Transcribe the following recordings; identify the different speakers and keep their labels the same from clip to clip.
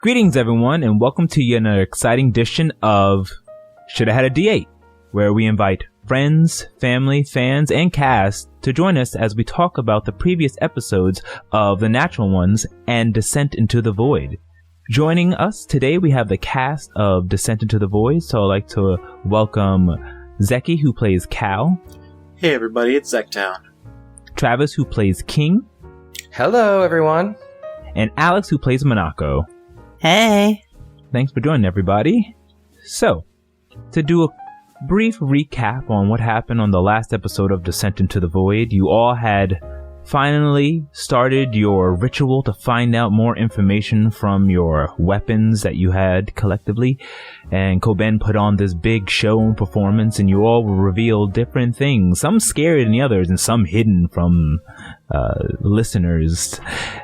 Speaker 1: Greetings, everyone, and welcome to yet another exciting edition of Shoulda Had a D8, where we invite friends, family, fans, and cast to join us as we talk about the previous episodes of The Natural Ones and Descent into the Void. Joining us today, we have the cast of Descent into the Void, so I'd like to welcome Zeki, who plays Cal.
Speaker 2: Hey everybody, it's Zektown.
Speaker 1: Travis, who plays King.
Speaker 3: Hello, everyone.
Speaker 1: And Alex, who plays Monaco.
Speaker 4: Hey!
Speaker 1: Thanks for joining, everybody. So, to do a brief recap on what happened on the last episode of Descent into the Void, you all had finally started your ritual to find out more information from your weapons that you had collectively, and Koben put on this big show and performance, and you all will reveal different things, some scarier than the others and some hidden from listeners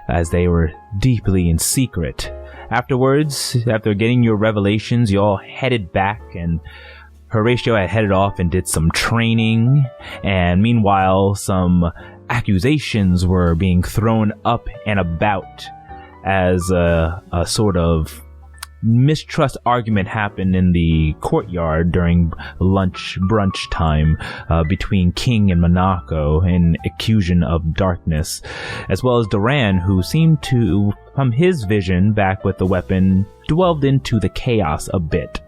Speaker 1: as they were deeply in secret. Afterwards, after getting your revelations, you all headed back, and Horatio had headed off and did some training, and meanwhile some accusations were being thrown up and about as a sort of mistrust argument happened in the courtyard during brunch time between King and Monaco, an accusation of darkness, as well as Duran, who seemed to, from his vision back with the weapon, delved into the chaos a bit.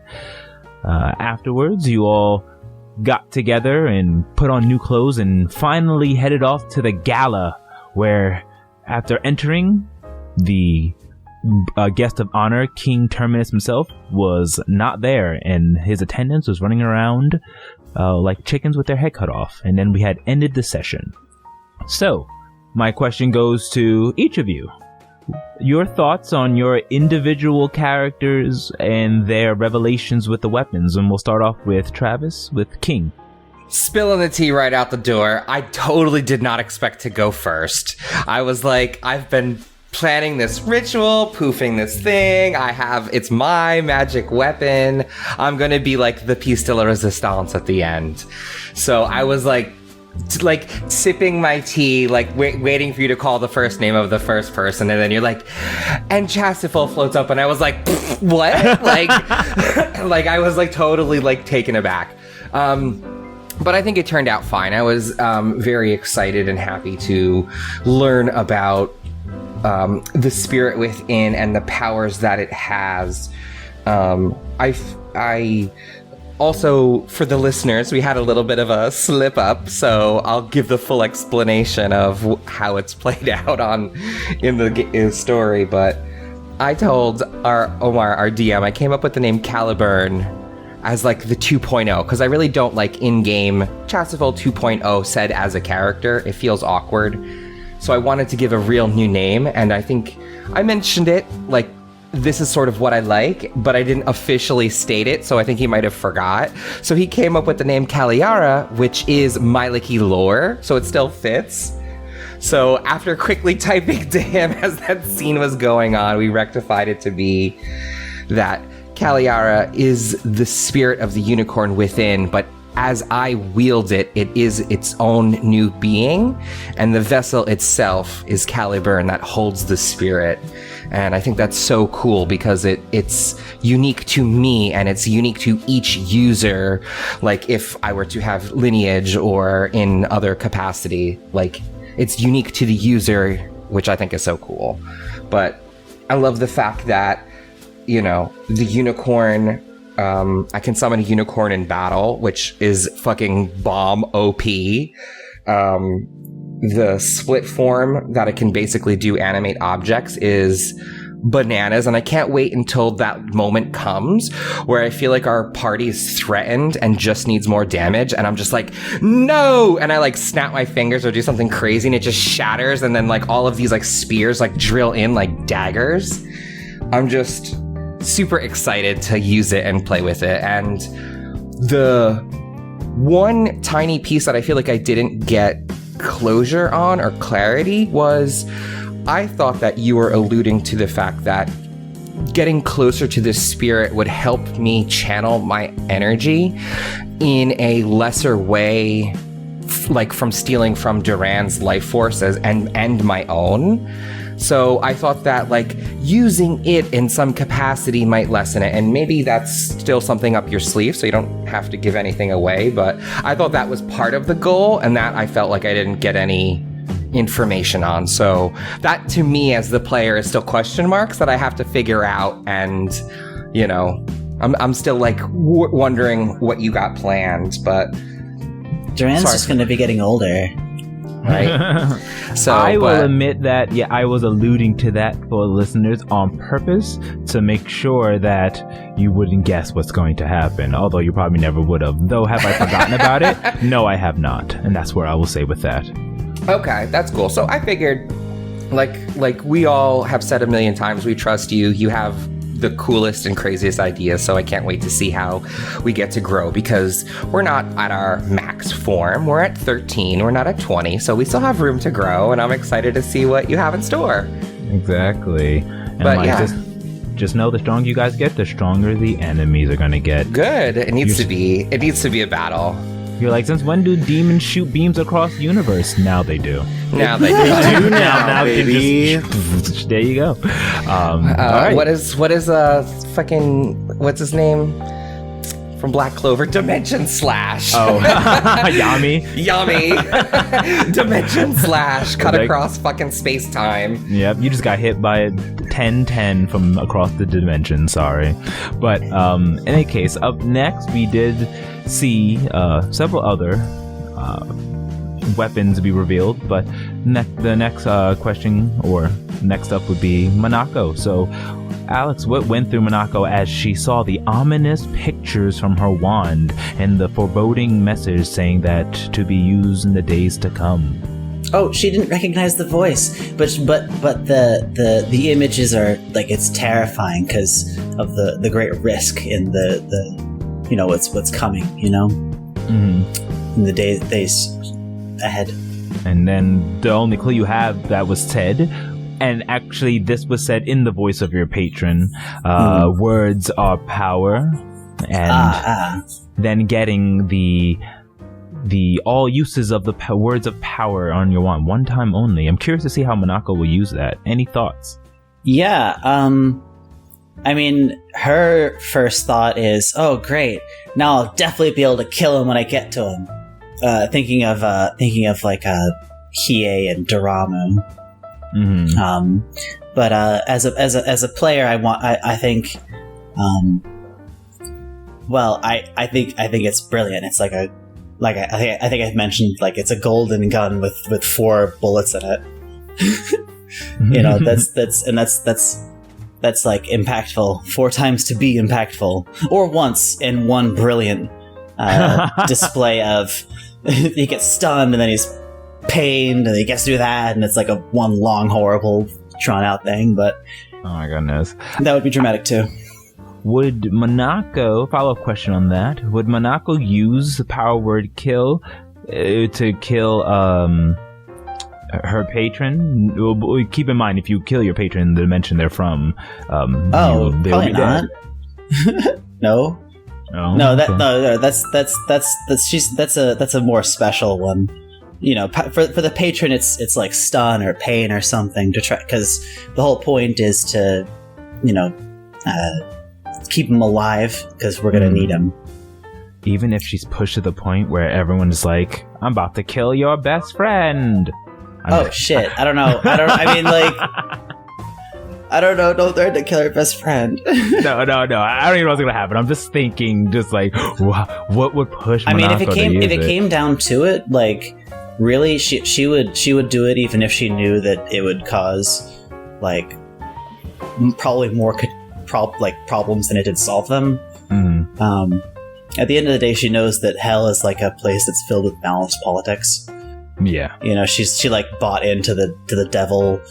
Speaker 1: Afterwards, you all got together and put on new clothes and finally headed off to the gala, where after entering, the guest of honor, King Terminus himself, was not there, and his attendants was running around like chickens with their head cut off. And then we had ended the session. So, my question goes to each of you. Your thoughts on your individual characters and their revelations with the weapons. And we'll start off with Travis, with King.
Speaker 3: Spilling the tea right out the door. I totally did not expect to go first. I was like, I've been planning this ritual, poofing this thing. It's my magic weapon. I'm going to be like the piece de la resistance at the end. So I was like sipping my tea, like waiting for you to call the first name of the first person, and then you're like, and Chastiful floats up, and I was like, what? like I was like totally like taken aback. But I think it turned out fine. I was very excited and happy to learn about the spirit within and the powers that it has. I also, for the listeners, we had a little bit of a slip up, so I'll give the full explanation of how it's played out in the story. But I told Omar, our DM, I came up with the name Caliburn as like the 2.0, because I really don't like in-game Chastiful 2.0 said as a character. It feels awkward. So I wanted to give a real new name, and I think I mentioned it, like, this is sort of what I like, but I didn't officially state it, so I think he might have forgot. So he came up with the name Kaliara, which is Myliki lore, so it still fits. So after quickly typing to him as that scene was going on, we rectified it to be that Kaliara is the spirit of the unicorn within, but as I wield it, it is its own new being, and the vessel itself is Caliburn that holds the spirit. And I think that's so cool because it's unique to me and it's unique to each user. Like if I were to have lineage or in other capacity, like it's unique to the user, which I think is so cool. But I love the fact that, you know, the unicorn, I can summon a unicorn in battle, which is fucking bomb OP. The split form that it can basically do animate objects is bananas, and I can't wait until that moment comes where I feel like our party is threatened and just needs more damage, and I'm just like, no! And I like snap my fingers or do something crazy and it just shatters, and then like all of these like spears like drill in like daggers. I'm just super excited to use it and play with it. And the one tiny piece that I feel like I didn't get closure on or clarity was, I thought that you were alluding to the fact that getting closer to this spirit would help me channel my energy in a lesser way, like from stealing from Duran's life force and my own. So I thought that like using it in some capacity might lessen it, and maybe that's still something up your sleeve, so you don't have to give anything away. But I thought that was part of the goal, and that I felt like I didn't get any information on. So that to me as the player is still question marks that I have to figure out, and you know, I'm still like wondering what you got planned. But
Speaker 4: Duran's just going to be getting older.
Speaker 3: Right. So
Speaker 1: I will admit that, yeah, I was alluding to that for listeners on purpose to make sure that you wouldn't guess what's going to happen, although you probably never would have. Though, have I forgotten about it? No, I have not. And that's where I will say with that. Okay,
Speaker 3: that's cool. So I figured, like we all have said a million times, we trust you. You have the coolest and craziest ideas, so I can't wait to see how we get to grow, because we're not at our max form. We're at 13, we're not at 20, so we still have room to grow, and I'm excited to see what you have in store.
Speaker 1: Exactly. And
Speaker 3: but yeah,
Speaker 1: just know the stronger you guys get, the stronger the enemies are gonna get.
Speaker 3: Good. It needs to be a battle.
Speaker 1: You're like, since when do demons shoot beams across the universe? Now they do.
Speaker 3: Now they do.
Speaker 2: now baby.
Speaker 1: There you go. All right.
Speaker 3: What is fucking, what's his name from Black Clover? Dimension Slash.
Speaker 1: Oh, Yami.
Speaker 3: Dimension Slash. Cut across fucking space time.
Speaker 1: Yep, you just got hit by a 10-10 from across the dimension. Sorry, but in any case, up next we did see several other weapons be revealed, but the next question or next up would be Monako. So Alex, what went through Monako as she saw the ominous pictures from her wand and the foreboding message saying that to be used in the days to come?
Speaker 4: Oh, she didn't recognize the voice, but the images are like, it's terrifying because of the great risk in the you know what's coming, you know, in the days ahead. And
Speaker 1: then the only clue you have that was said, and actually this was said in the voice of your patron, words are power, and then getting the all uses of the words of power on your wand one time only. I'm curious to see how Monako will use that. Any thoughts?
Speaker 4: Yeah, I mean, her first thought is, oh great, now I'll definitely be able to kill him when I get to him. Thinking of like Hiei and Doramu. But as a player, I think it's brilliant. It's like I think I've mentioned, like, it's a golden gun with 4 bullets in it. You know, that's like impactful 4 times to be impactful, or once in one brilliant display of he gets stunned and then he's pained and he gets through that, and it's like a one long horrible drawn out thing. But
Speaker 1: oh my goodness,
Speaker 4: that would be dramatic too.
Speaker 1: Would Monako, follow-up question on that, would Monako use the power word kill to kill her patron? Keep in mind, if you kill your patron in the dimension they're from,
Speaker 4: probably not. No.
Speaker 1: Oh,
Speaker 4: no,
Speaker 1: okay.
Speaker 4: That's a more special one. You know, for the patron, it's like stun or pain or something to try, because the whole point is to, you know, keep him alive, because we're gonna need him.
Speaker 1: Even if she's pushed to the point where everyone's like, "I'm about to kill your best friend."
Speaker 4: Shit! I don't know. I mean, like, I don't know. Don't threaten to kill her best friend.
Speaker 1: No. I don't even know what's gonna happen. I'm just thinking, just like, what would push Monako?
Speaker 4: I mean, if it came down to it, like, really, she would do it, even if she knew that it would cause, like, probably more problems than it did solve them. At the end of the day, she knows that hell is like a place that's filled with balanced politics.
Speaker 1: Yeah,
Speaker 4: you know, she like bought into the devil,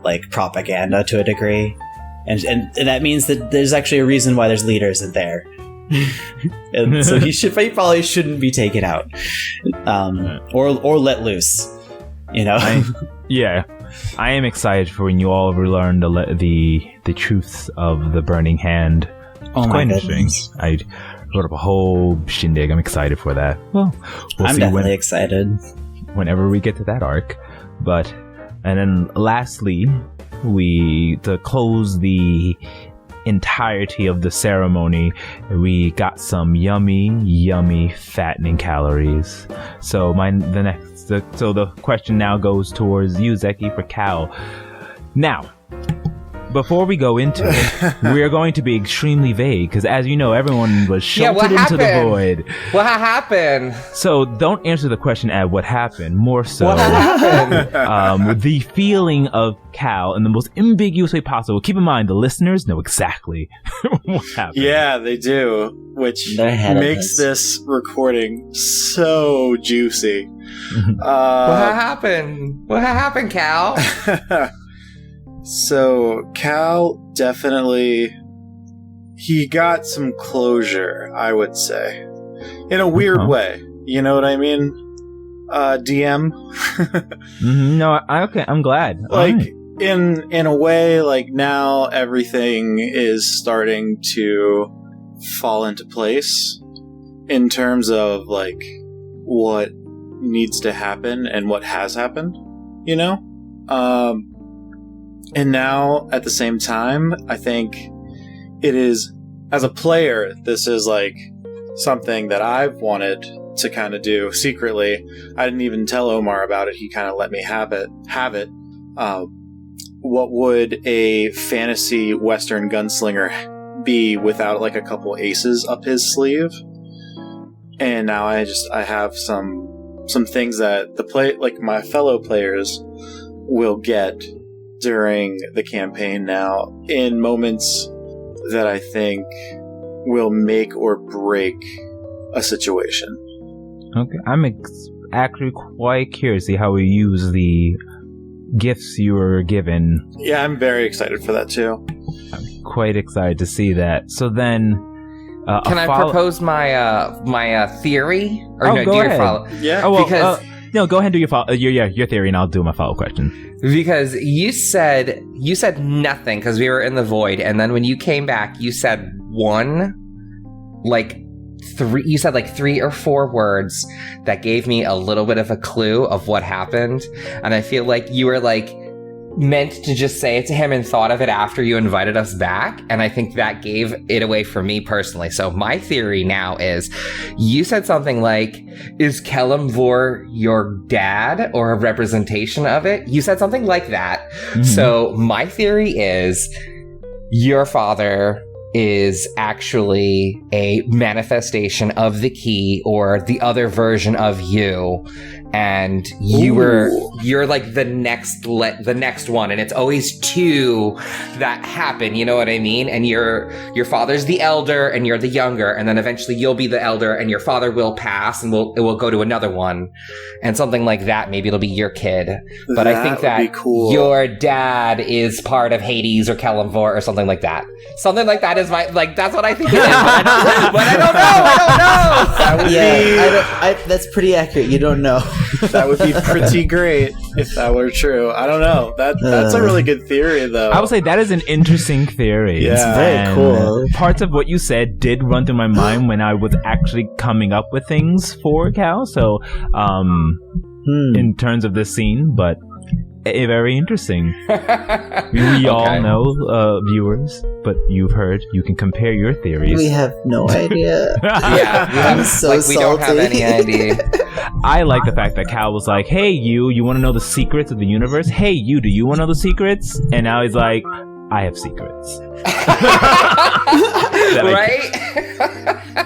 Speaker 4: like, propaganda to a degree, and that means that there's actually a reason why there's leaders in there. And so he probably shouldn't be taken out, or let loose. You know.
Speaker 1: I am excited for when you all learn the truths of the burning hand.
Speaker 4: Oh my
Speaker 1: goodness! I wrote up a whole shindig. I'm excited for that. Well,
Speaker 4: I'm definitely excited
Speaker 1: whenever we get to that arc. And then lastly, to close the entirety of the ceremony, we got some yummy fattening calories. So the question now goes towards you, Zeki, for Cal. Now, before we go into it, we are going to be extremely vague because, as you know, everyone was sheltered into the void.
Speaker 3: What happened?
Speaker 1: So don't answer the question at what happened. More so,
Speaker 3: what happened?
Speaker 1: The feeling of Cal in the most ambiguous way possible. Keep in mind, the listeners know exactly what happened.
Speaker 2: Yeah, they do, which makes this recording so juicy.
Speaker 3: What happened? What happened, Cal?
Speaker 2: So, Cal definitely, he got some closure, I would say. In a weird way. You know what I mean? DM?
Speaker 1: No, okay, I'm glad.
Speaker 2: Like, in a way, like, now everything is starting to fall into place in terms of, like, what needs to happen and what has happened, you know? And now, at the same time, I think it is, as a player, this is like something that I've wanted to kind of do secretly. I didn't even tell Omar about it. He kind of let me have it. What would a fantasy Western gunslinger be without like a couple aces up his sleeve? And now I have some things that like my fellow players will get during the campaign now in moments that I think will make or break a situation.
Speaker 1: Okay, I'm actually quite curious to see how we use the gifts you were given.
Speaker 2: Yeah, I'm very excited for that too.
Speaker 1: I'm quite excited to see that. So then,
Speaker 3: can I propose my theory? Or no,
Speaker 1: go
Speaker 3: do
Speaker 1: ahead.
Speaker 3: your follow?
Speaker 2: Yeah,
Speaker 3: because
Speaker 1: no, go ahead and do your theory, and I'll do my follow-up question.
Speaker 3: Because you said nothing because we were in the void, and then when you came back, you said three or four words that gave me a little bit of a clue of what happened, and I feel like you were like meant to just say it to him and thought of it after you invited us back, and I think that gave it away for me personally. So my theory now is you said something like, is Kelemvor your dad or a representation of it? You said something like that. Mm-hmm. So my theory is your father is actually a manifestation of the key or the other version of you, and you're like the next one, and it's always two that happen, you know what I mean? And your father's the elder and you're the younger, and then eventually you'll be the elder and your father will pass and it will go to another one, and something like that. Maybe it'll be your kid, but
Speaker 2: that
Speaker 3: I think that
Speaker 2: cool.
Speaker 3: Your dad is part of Hades or Kelemvor or something like that. Something like that is that's what I think it is, but I don't know.
Speaker 2: That would be,
Speaker 4: that's pretty accurate. You don't know.
Speaker 2: That would be pretty great if that were true. I don't know. That's a really good theory, though.
Speaker 1: I would say that is an interesting theory.
Speaker 2: Yeah.
Speaker 4: It's very cool.
Speaker 1: Parts of what you said did run through my mind when I was actually coming up with things for Cal. So, in terms of this scene, but very interesting. We all know, viewers, but you've heard. You can compare your theories.
Speaker 4: We have no idea.
Speaker 3: Yeah,
Speaker 4: I'm so
Speaker 3: we
Speaker 4: salty.
Speaker 3: don't have any idea.
Speaker 1: I like the fact that Cal was like, "Hey, you want to know the secrets of the universe? Hey, you, do you want to know the secrets?" And now he's like, "I have secrets."
Speaker 3: Right?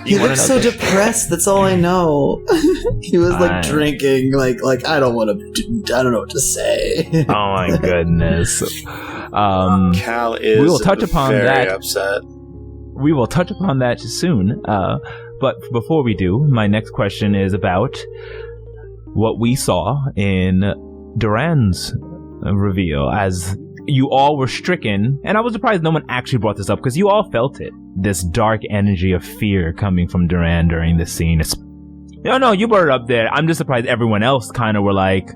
Speaker 4: He looked so depressed. That's all I know. He was like drinking, like I don't know what to say.
Speaker 1: Oh my goodness.
Speaker 2: Cal is
Speaker 1: we will touch upon
Speaker 2: very
Speaker 1: that.
Speaker 2: upset.
Speaker 1: We will touch upon that soon. But before we do, my next question is about what we saw in Duran's reveal as you all were stricken, and I was surprised no one actually brought this up because you all felt it. This dark energy of fear coming from Duran during this scene. No, you brought it up there. I'm just surprised everyone else kind of were like,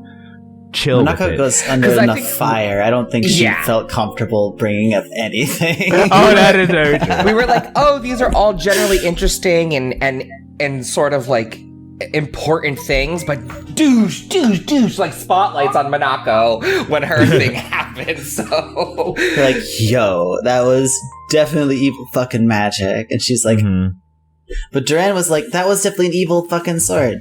Speaker 1: chill with
Speaker 4: Nanako
Speaker 1: it.
Speaker 4: goes under enough fire. I don't think she felt comfortable bringing up anything.
Speaker 1: Oh, that is very true.
Speaker 3: We were like, oh, these are all generally interesting and sort of like important things, but douche, like spotlights on Monako when her thing happens. So
Speaker 4: They're like, yo, that was definitely evil fucking magic. And she's like, but Duran was like, that was definitely an evil fucking sword.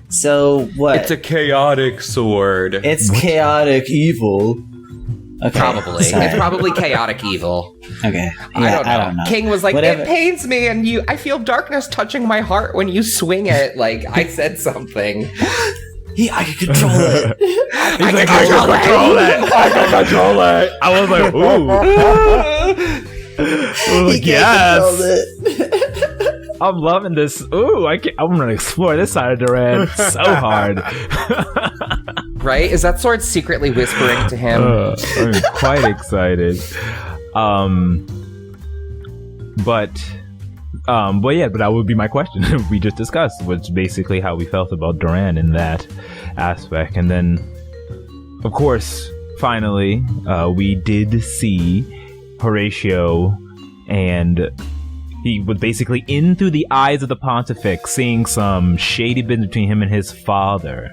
Speaker 4: So what?
Speaker 3: it's a chaotic sword.
Speaker 4: It's chaotic evil. Okay,
Speaker 3: Probably.
Speaker 4: sorry.
Speaker 3: It's probably chaotic evil.
Speaker 4: Okay.
Speaker 3: I
Speaker 4: Yeah,
Speaker 3: don't know. King was like,
Speaker 4: Whatever.
Speaker 3: it pains me, and I feel darkness touching my heart when you swing it. Like, I said something.
Speaker 4: I can control it.
Speaker 1: He's like, I can control it. I can control it. I was like, ooh.
Speaker 4: He
Speaker 1: Yes.
Speaker 4: control it.
Speaker 1: I'm loving this. Ooh, I'm going to explore this side of Duran so hard.
Speaker 3: Right? Is that sword secretly whispering to him?
Speaker 1: I'm quite excited. But that would be my question. We just discussed, which basically how we felt about Duran in that aspect. And then, of course, finally, we did see Horatio, and he was basically in through the eyes of the Pontifex, seeing some shady business between him and his father.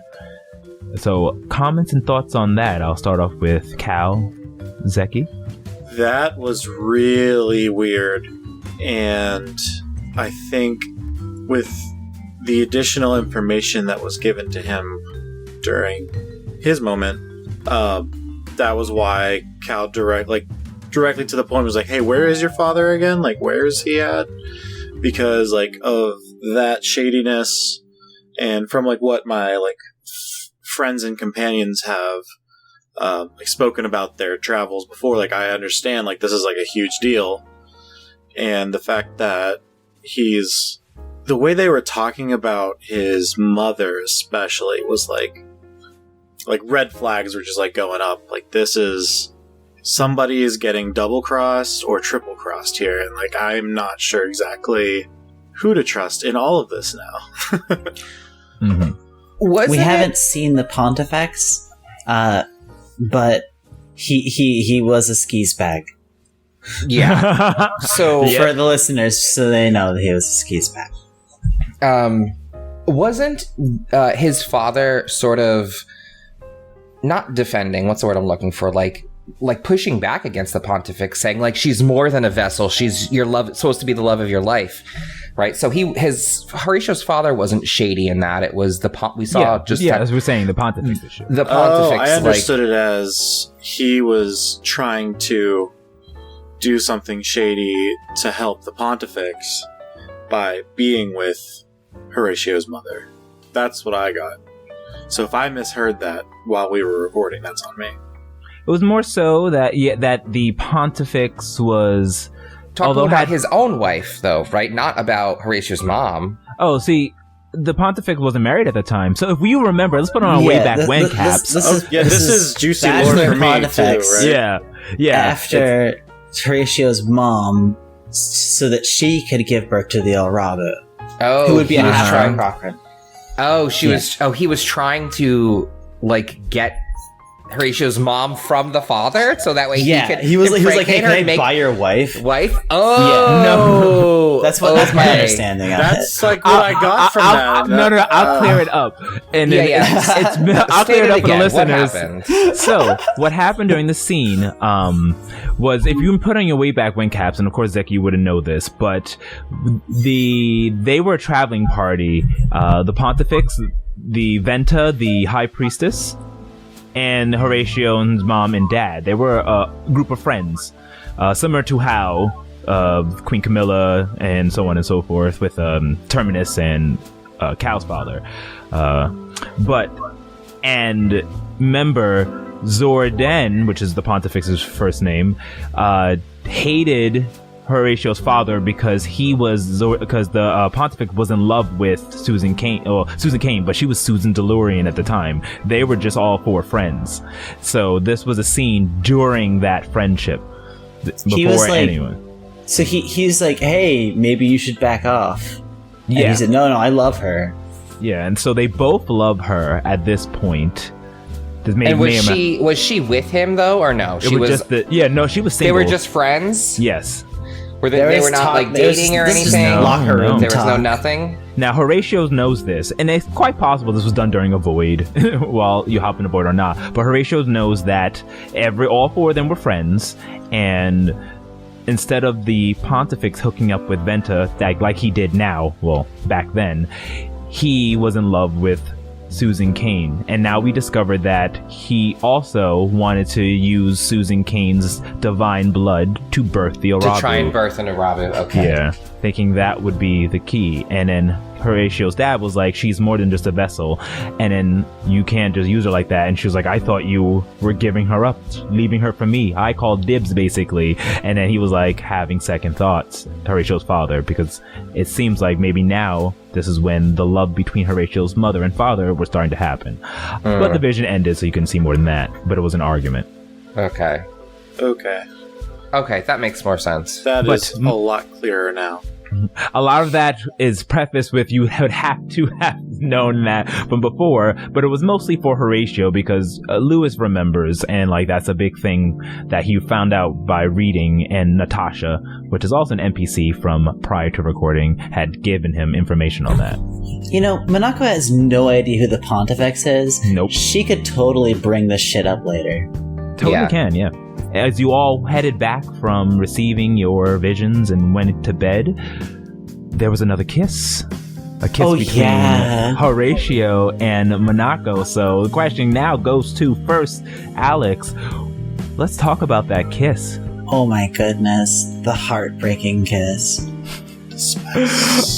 Speaker 1: So, comments and thoughts on that. I'll start off with Cal, Zeki.
Speaker 2: That was really weird. And I think with the additional information that was given to him during his moment, that was why Cal directly to the point was like, hey, where is your father again? Like, where is he at? Because, like, of that shadiness, and from, like, what my, like, friends and companions have like spoken about their travels before, like, I understand, like, this is like a huge deal. And the fact that the way they were talking about his mother especially was like red flags were just like going up. Like, this is, somebody is getting double crossed or triple crossed here, and like, I'm not sure exactly who to trust in all of this now.
Speaker 4: We haven't seen the Pontifex, but he was a skis bag.
Speaker 3: Yeah. So
Speaker 4: For the listeners, so they know that he was a skis bag.
Speaker 3: Wasn't his father sort of not defending? What's the word I'm looking for? Like pushing back against the Pontifex, saying like, she's more than a vessel. She's your love, supposed to be the love of your life. Right, so Horatio's father wasn't shady in that. It was we saw
Speaker 1: as we're saying, the Pontifex issue.
Speaker 3: The Pontifex.
Speaker 2: I understood it as he was trying to do something shady to help the Pontifex by being with Horatio's mother. That's what I got. So if I misheard that while we were recording, that's on me.
Speaker 1: It was more so that the Pontifex was
Speaker 3: talking about his own wife, though, right? Not about Horatio's mom.
Speaker 1: Oh, see, the Pontifex wasn't married at the time. So if you remember, let's put on our way back when caps.
Speaker 2: This is Juicy Lord for me
Speaker 4: Pontifex,
Speaker 2: too, right?
Speaker 1: Yeah.
Speaker 4: After Horatio's mom, so that she could give birth to the El Rabu, who would be a half Cochrane.
Speaker 3: Oh, he was trying to like get Horatio's mom from the father, so that way
Speaker 4: he was like, hey, can I buy your wife?
Speaker 3: Oh,
Speaker 4: no, that's my understanding.
Speaker 2: That's like what I got from that.
Speaker 1: No, I'll clear it up. And I'll clear it up for the listeners. So, what happened during the scene was, if you put on your way back when caps, and of course Zeki wouldn't know this, but they were a traveling party. The Pontifex, the Venta, the High Priestess, and Horatio's mom and dad. They were a group of friends, similar to how Queen Camilla and so on and so forth with Terminus and Cal's father. And member Zordan, which is the Pontifex's first name, hated Horatio's father because the Pontifex was in love with Susan Kane, but she was Susan Delurian at the time. They were just all four friends. So this was a scene during that friendship before anyone.
Speaker 4: So he's like, hey, maybe you should back off. And he said, no, I love her.
Speaker 1: Yeah, and so they both love her at this point.
Speaker 3: And was she with him though, or no?
Speaker 1: She was single.
Speaker 3: They were just friends.
Speaker 1: Yes.
Speaker 3: Were they were not like dating or anything?
Speaker 4: Locker room
Speaker 3: There was
Speaker 4: talk.
Speaker 3: no nothing?
Speaker 1: Now, Horatio knows this, and it's quite possible this was done during a void while you hop in a void or not. But Horatio knows that all four of them were friends, and instead of the Pontifex hooking up with Venta like he did now, well, back then, he was in love with Susan Kane. And now we discovered that he also wanted to use Susan Kane's divine blood to birth the Arabu.
Speaker 3: To try and birth an Arabu, okay.
Speaker 1: Yeah, thinking that would be the key. And then Horatio's dad was like, she's more than just a vessel, and then you can't just use her like that. And she was like, I thought you were giving her up, leaving her for me. I called dibs, basically. And then he was like having second thoughts, Horatio's father, because it seems like maybe now this is when the love between Horatio's mother and father was starting to happen. But the vision ended, so you couldn't see more than that. But it was an argument.
Speaker 3: Okay, that makes more sense.
Speaker 2: That is a lot clearer now.
Speaker 1: A lot of that is prefaced with you would have to have known that from before, but it was mostly for Horatio because Lewis remembers, and like that's a big thing that he found out by reading, and Natasha, which is also an NPC from prior to recording, had given him information on that.
Speaker 4: You know, Minako has no idea who the Pontifex is.
Speaker 1: Nope.
Speaker 4: She could totally bring this shit up later.
Speaker 1: Totally can, yeah. As you all headed back from receiving your visions and went to bed, there was another kiss. A kiss between Horatio and Minako. So the question now goes to first, Alex. Let's talk about that kiss.
Speaker 4: Oh my goodness. The heartbreaking kiss.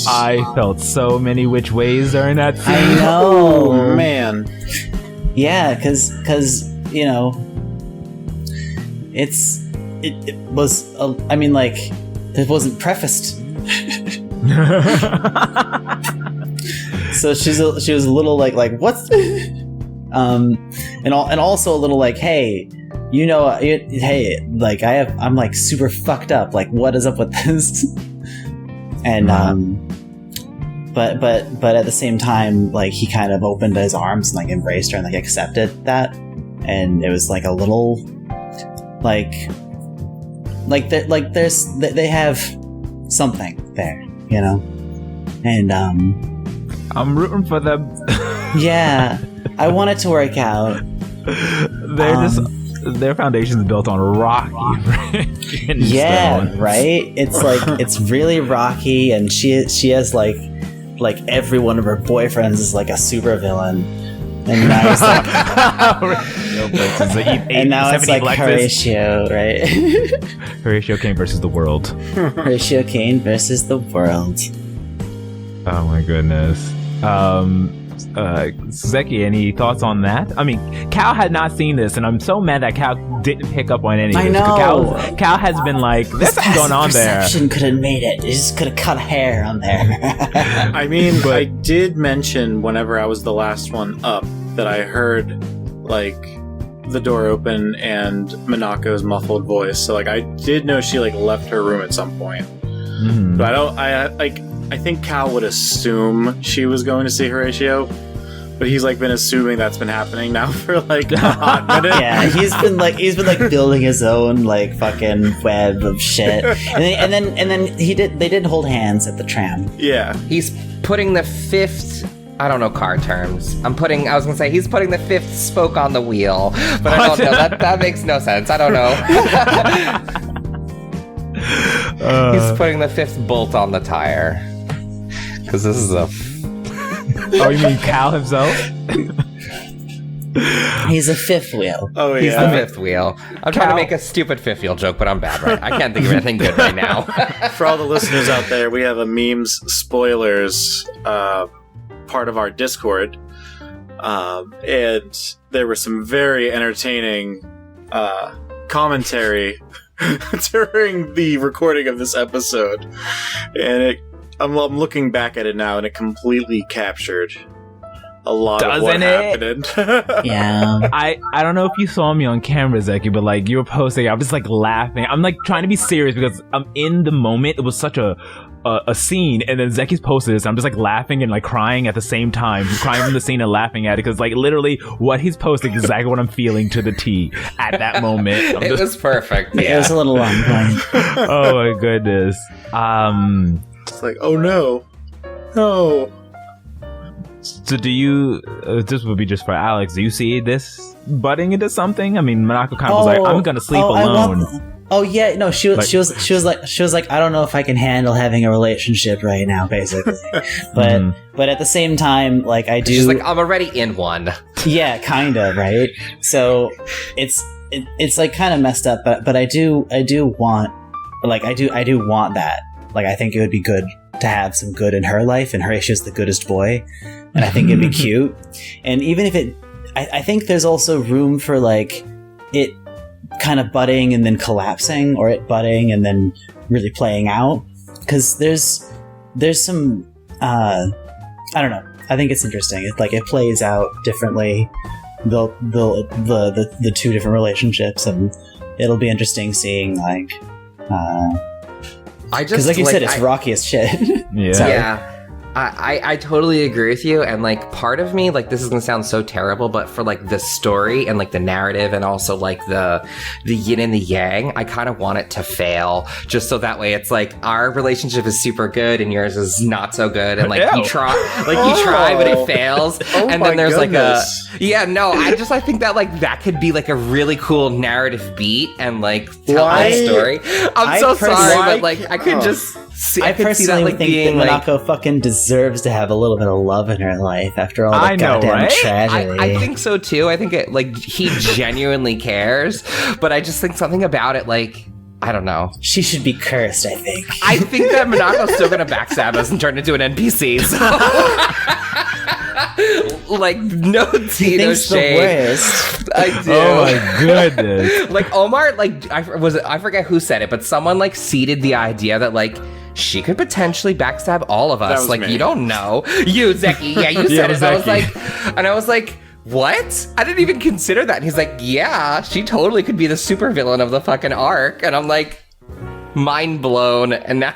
Speaker 1: I felt so many which ways during that scene.
Speaker 4: I know.
Speaker 2: Oh, man.
Speaker 4: Yeah, because you know, it was, I mean, like, it wasn't prefaced. So she was a little like what's and also a little like, hey, you know, hey, like I'm like super fucked up, like what is up with this? And but at the same time, like he kind of opened his arms and like embraced her and like accepted that, and it was like a little they have something there, you know, and
Speaker 1: I'm rooting for them.
Speaker 4: Yeah, I want it to work out.
Speaker 1: Their foundation's built on rocky
Speaker 4: stone. Right. It's like it's really rocky, and she has like every one of her boyfriends is like a super villain. And now it's like, and now it's like Horatio, right?
Speaker 1: Horatio Kane versus the world.
Speaker 4: Horatio Kane versus the world.
Speaker 1: Oh my goodness. Zeki, any thoughts on that? I mean, Cal had not seen this, and I'm so mad that Cal didn't pick up on any of this.
Speaker 4: I know.
Speaker 1: Cal has been like, there's something going on there.
Speaker 4: Perception could have made it. It just could have cut hair on there.
Speaker 2: I mean, but I did mention whenever I was the last one up that I heard like the door open and Minako's muffled voice. So like I did know she like left her room at some point. But I think Cal would assume she was going to see Horatio, but he's like been assuming that's been happening now for like a hot minute.
Speaker 4: Yeah, he's been like building his own like fucking web of shit, and then they did hold hands at the tram.
Speaker 2: Yeah,
Speaker 3: he's putting the fifth. I don't know car terms. I was gonna say he's putting the fifth spoke on the wheel, but I don't know. That makes no sense. I don't know. He's putting the fifth bolt on the tire. Because this is a...
Speaker 1: Oh, you mean Cal himself?
Speaker 4: He's a fifth wheel.
Speaker 2: Oh, yeah.
Speaker 3: He's the fifth wheel. I'm trying to make a stupid fifth wheel joke, but I'm bad, right? I can't think of anything good right now.
Speaker 2: For all the listeners out there, we have a memes spoilers part of our Discord. And there were some very entertaining commentary during the recording of this episode. And I'm looking back at it now, and it completely captured a lot of what happened.
Speaker 4: Yeah.
Speaker 1: I don't know if you saw me on camera, Zeki, but like you were posting, I'm just like laughing. I'm like trying to be serious because I'm in the moment. It was such a scene, and then Zeki's posted this. I'm just like laughing and like crying at the same time, crying from the scene and laughing at it because like literally what he's posting is exactly what I'm feeling to the T at that moment.
Speaker 3: It was perfect.
Speaker 4: It was a little long.
Speaker 1: Oh my goodness.
Speaker 2: It's like, oh no.
Speaker 1: So do you, this would be just for Alex, do you see this budding into something? I mean, Monako kind of was like, I'm gonna sleep alone.
Speaker 4: She was like, I don't know if I can handle having a relationship right now, basically. But at the same time, like I do.
Speaker 3: She's like, I'm already in one.
Speaker 4: Yeah, kind of, right? So it's like kind of messed up, but I do want that. Like I think it would be good to have some good in her life, and Horatio's the goodest boy, and I think it'd be cute. And even if I think there's also room for like it kind of budding and then collapsing, or it budding and then really playing out, because there's some I don't know. I think it's interesting. It's like it plays out differently, the two different relationships, and it'll be interesting seeing like. Because like you said, it's rocky as shit.
Speaker 3: Yeah. I totally agree with you, and like part of me, like this is gonna sound so terrible, but for like the story and like the narrative and also like the yin and the yang, I kind of want it to fail, just so that way it's like our relationship is super good and yours is not so good, and like you try but it fails, and then there's goodness. I think that like that could be like a really cool narrative beat and like tell a story. I'm so sorry, but like I could just.
Speaker 4: I personally think that Monako fucking deserves to have a little bit of love in her life after all the goddamn tragedy.
Speaker 3: I think so too. I think it like he genuinely cares, but I just think something about it like I don't know.
Speaker 4: She should be cursed, I think.
Speaker 3: I think that Monaco's still gonna backstab us and turn into an NPC. So. Like no tea, no shade.
Speaker 4: The worst.
Speaker 3: I do.
Speaker 1: Oh my goodness.
Speaker 3: Like Omar, like I forget who said it, but someone like seeded the idea that like she could potentially backstab all of us. Like me. You don't know. You, Zeki, yeah, you said it. And I was like, what? I didn't even consider that. And he's like, yeah, she totally could be the supervillain of the fucking arc. And I'm like, mind blown. And now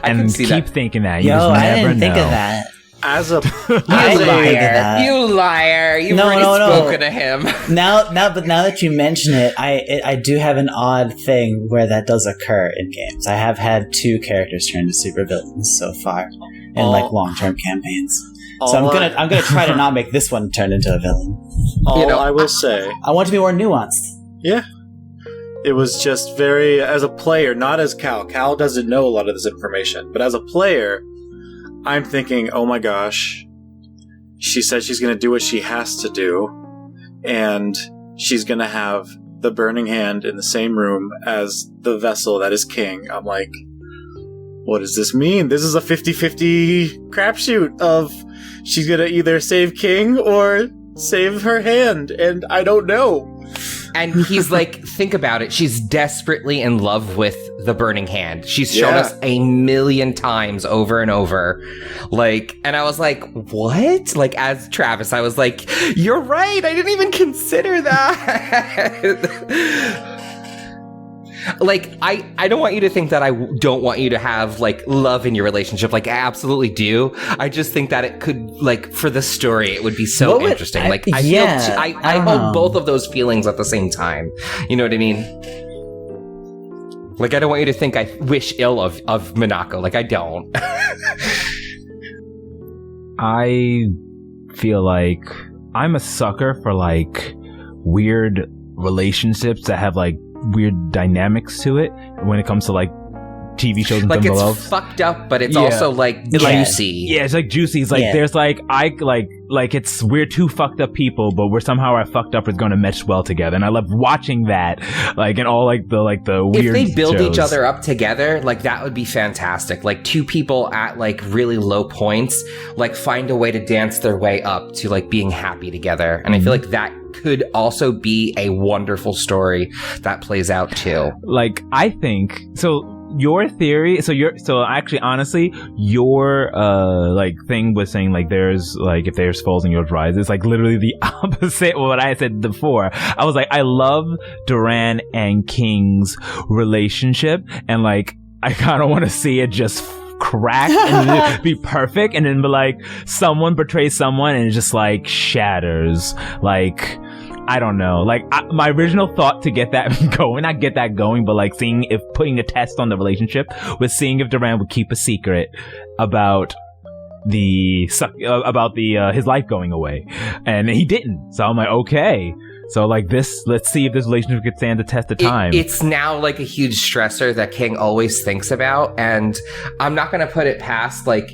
Speaker 3: I can see
Speaker 1: keep
Speaker 3: that.
Speaker 1: Thinking that.
Speaker 4: I didn't think of that.
Speaker 2: As a
Speaker 3: you liar! You've already spoken to him.
Speaker 4: Now that you mention it, I do have an odd thing where that does occur in games. I have had 2 characters turn to supervillains so far in like long-term campaigns. So I'm gonna try to not make this one turn into a villain.
Speaker 2: I will say,
Speaker 4: I want to be more nuanced.
Speaker 2: Yeah. It was just very, as a player, not as Cal. Cal doesn't know a lot of this information, but as a player, I'm thinking, oh my gosh, she said she's going to do what she has to do, and she's going to have the burning hand in the same room as the vessel that is king. I'm like, what does this mean? This is a 50-50 crapshoot of she's going to either save king or save her hand, and I don't know.
Speaker 3: And he's like, think about it. She's desperately in love with the burning hand. She's shown us a million times over and over. Like, and I was like, what? Like, as Travis, I was like, you're right. I didn't even consider that. Like, I don't want you to think that I don't want you to have, like, love in your relationship. Like, I absolutely do. I just think that it could, like, for the story, it would be so interesting. I hold both of those feelings at the same time. You know what I mean? Like, I don't want you to think I wish ill of Monako. Like, I don't.
Speaker 1: I feel like I'm a sucker for, like, weird relationships that have, like, weird dynamics to it when it comes to like TV shows and
Speaker 3: like it's
Speaker 1: below.
Speaker 3: Fucked up, but it's also like juicy.
Speaker 1: Yeah, it's like juicy. It's like there's like like it's we're two fucked up people, but we're somehow our fucked up is going to mesh well together. And I love watching that, like and all like the weird.
Speaker 3: If they build
Speaker 1: shows.
Speaker 3: each other up together, like that would be fantastic. Like two people at like really low points, like find a way to dance their way up to like being happy together. And I feel like that could also be a wonderful story that plays out too.
Speaker 1: Like I think so. your theory, so actually honestly your like thing was saying like there's like if there's falls and yours rise, it's like literally the opposite of what I said before. I was like, I love Duran and King's relationship, and like I kind of want to see it just crack and be perfect, and then be like someone betrays someone and it just like shatters. Like I don't know. Like my original thought to get that going, not get that going, but like seeing if putting a test on the relationship was seeing if Duran would keep a secret about his life going away, and he didn't. So I'm like, okay. So like this, let's see if this relationship could stand the test of time.
Speaker 3: It's now like a huge stressor that King always thinks about, and I'm not going to put it past like.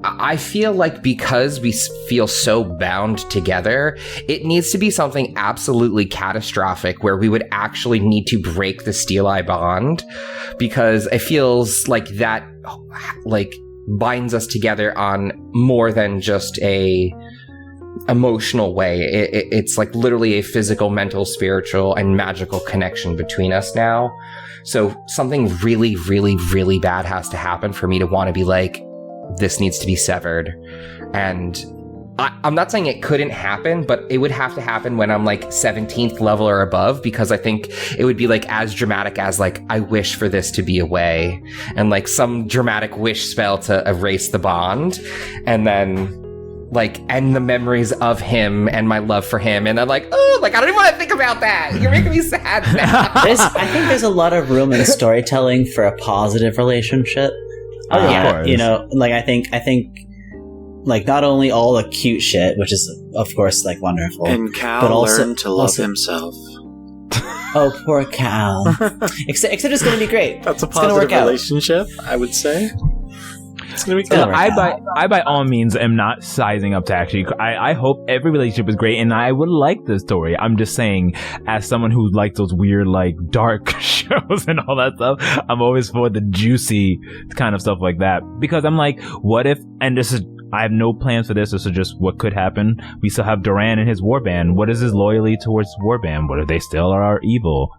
Speaker 3: I feel like because we feel so bound together, it needs to be something absolutely catastrophic where we would actually need to break the Steel Eye bond, because it feels like that like binds us together on more than just a emotional way. It's like literally a physical, mental, spiritual, and magical connection between us now. So something really, really, really bad has to happen for me to want to be like, this needs to be severed. And I'm not saying it couldn't happen, but it would have to happen when I'm like 17th level or above, because I think it would be like as dramatic as like, I wish for this to be away, and like some dramatic wish spell to erase the bond, and then like end the memories of him and my love for him. And I'm like, oh, like I don't even want to think about that. You're making me sad now.
Speaker 4: I think there's a lot of room in storytelling for a positive relationship.
Speaker 1: Oh, yeah, of course.
Speaker 4: You know, like I think like not only all the cute shit, which is of course like wonderful,
Speaker 2: and Cal
Speaker 4: but also,
Speaker 2: learned to love himself.
Speaker 4: Oh, poor Cal. except it's going to be great.
Speaker 2: That's a
Speaker 4: it's gonna
Speaker 2: positive
Speaker 4: work
Speaker 2: relationship, I would say. It's going to be good.
Speaker 1: So I by all means am not sizing up to actually. I hope every relationship is great, and I would like the story. I'm just saying, as someone who likes those weird, like dark shows and all that stuff, I'm always for the juicy kind of stuff like that, because I'm like, what if? And this is, I have no plans for this. This is just what could happen. We still have Duran and his warband. What is his loyalty towards warband? What if they still are evil?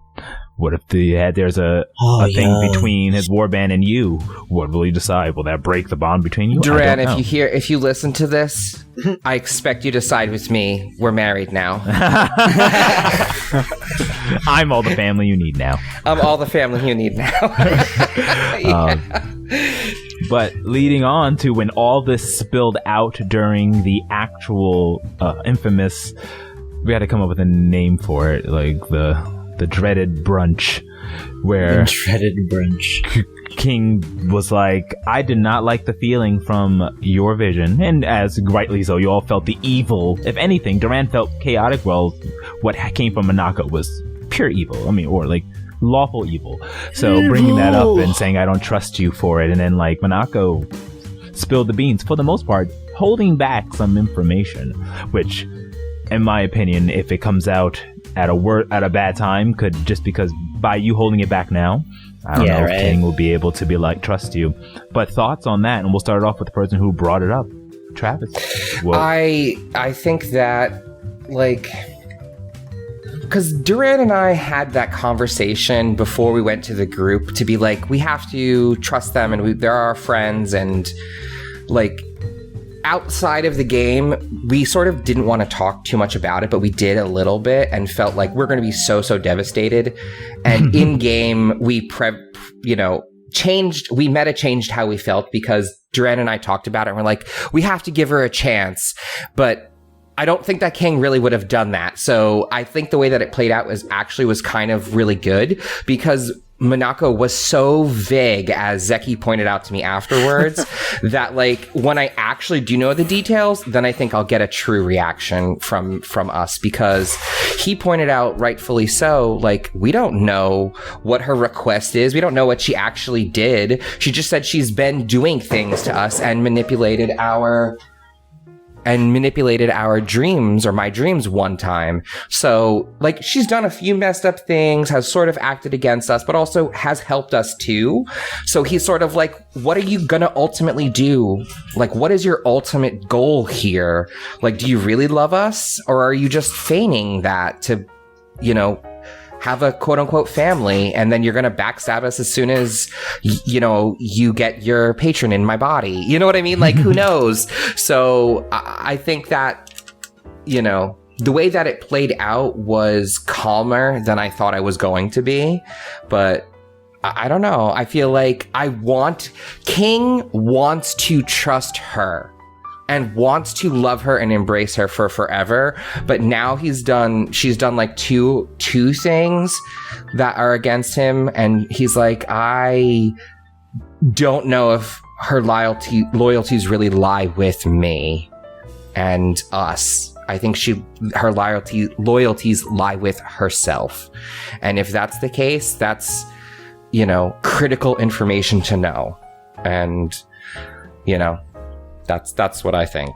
Speaker 1: What if there's a thing between his warband and you? What will you decide? Will that break the bond between you?
Speaker 3: Duran, if you listen to this, I expect you to side with me. We're married now.
Speaker 1: I'm all the family you need now.
Speaker 3: I'm all the family you need now.
Speaker 1: But leading on to when all this spilled out during the actual infamous, we had to come up with a name for it, like the dreaded brunch, where
Speaker 4: the dreaded brunch.
Speaker 1: King was like, I did not like the feeling from your vision, and as rightly so, you all felt the evil. If anything, Duran felt chaotic. Well, what came from Manako was pure evil. I mean, or like lawful evil. So bringing that up and saying I don't trust you for it, and then like Manako spilled the beans for the most part, holding back some information, which, in my opinion, if it comes out at a bad time, could, just because by you holding it back now, I don't know if King will be able to be like, trust you. But thoughts on that, and we'll start it off with the person who brought it up, Travis. Well,
Speaker 3: I think that like, because Duran and I had that conversation before we went to the group to be like, we have to trust them, and they're our friends, and like, outside of the game, we sort of didn't want to talk too much about it, but we did a little bit and felt like we're going to be so devastated. And in game, we changed how we felt, because Duran and I talked about it and we're like, we have to give her a chance. But I don't think that King really would have done that. So I think the way that it played out was kind of really good, because Manako was so vague, as Zeki pointed out to me afterwards, that like when I actually do know the details, then I think I'll get a true reaction from us, because he pointed out, rightfully so, like, we don't know what her request is. We don't know what she actually did. She just said she's been doing things to us and manipulated our dreams, or my dreams, one time. So, like, she's done a few messed up things, has sort of acted against us, but also has helped us too. So he's sort of like, what are you gonna ultimately do? Like, what is your ultimate goal here? Like, do you really love us? Or are you just feigning that to, have a quote unquote family, and then you're going to backstab us as soon as, you get your patron in my body. You know what I mean? Like, who knows? So I think that, the way that it played out was calmer than I thought I was going to be. But I don't know. I feel like King wants to trust her and wants to love her and embrace her for forever. But now she's done like two things that are against him. And he's like, I don't know if her loyalties really lie with me and us. I think her loyalties lie with herself. And if that's the case, that's, critical information to know. And, that's what I think.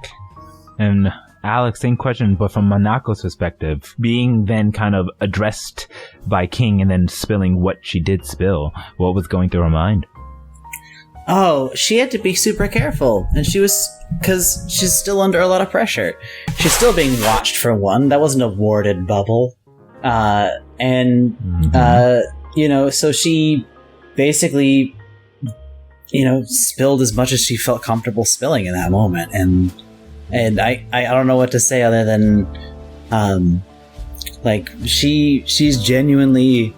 Speaker 1: And Alex, same question, but from Manako's perspective, being then kind of addressed by King and then spilling what she did spill, what was going through her mind?
Speaker 4: Oh, she had to be super careful, and because she's still under a lot of pressure. She's still being watched, for one. That wasn't a warded bubble. So she basically, spilled as much as she felt comfortable spilling in that moment. And I don't know what to say other than, she's genuinely,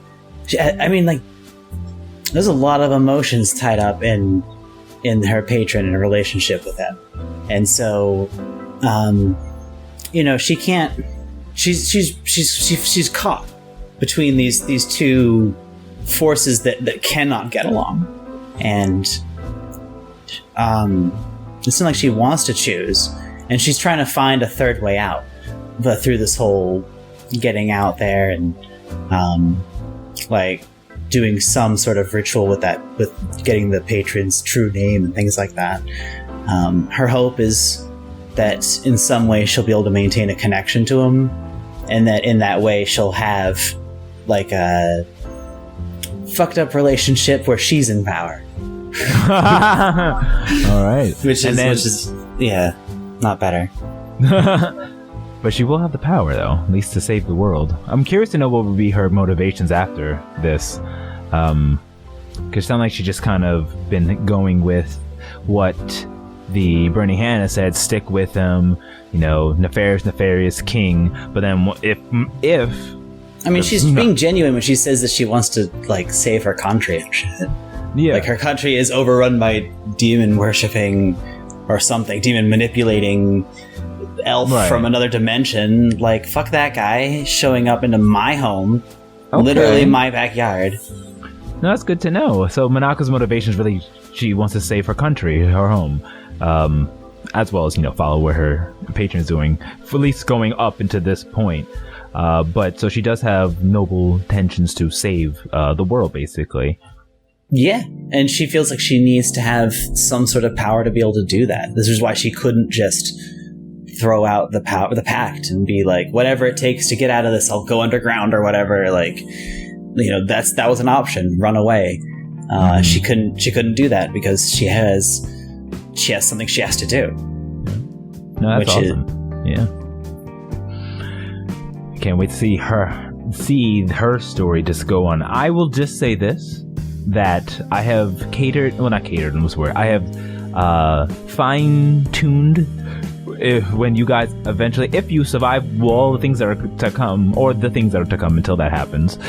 Speaker 4: there's a lot of emotions tied up in her patron and a relationship with him. And so, she can't, she's caught between these two forces that cannot get along. And it's not like she wants to choose, and she's trying to find a third way out, but through this whole getting out there and doing some sort of ritual with getting the patron's true name and things like that. Her hope is that in some way she'll be able to maintain a connection to him, and that in that way she'll have like a fucked up relationship where she's in power.
Speaker 1: All right.
Speaker 4: Which is not better.
Speaker 1: But she will have the power, though, at least to save the world. I'm curious to know what would be her motivations after this. Because it sounds like she just kind of been going with what the Burning Hannah said, stick with him, nefarious king. But then if
Speaker 4: she's being genuine when she says that she wants to, save her country and shit.
Speaker 1: Yeah.
Speaker 4: Her country is overrun by demon worshipping or something, demon manipulating elf from another dimension. Fuck that guy showing up into my home, literally my backyard.
Speaker 1: No, that's good to know. So Manako's motivation is really she wants to save her country, her home, as well as follow what her patron is doing, at least going up into this point. But so she does have noble intentions to save the world, basically.
Speaker 4: Yeah, and she feels like she needs to have some sort of power to be able to do that. This is why she couldn't just throw out the pact and be like, whatever it takes to get out of this, I'll go underground or whatever. That was an option. Run away. She couldn't do that because she has something she has to do.
Speaker 1: No, that's awesome. Yeah. Can't wait to see her story just go on. I will just say this, that I have I have fine-tuned when you guys eventually, if you survive all the things that are to come, or the things that are to come until that happens,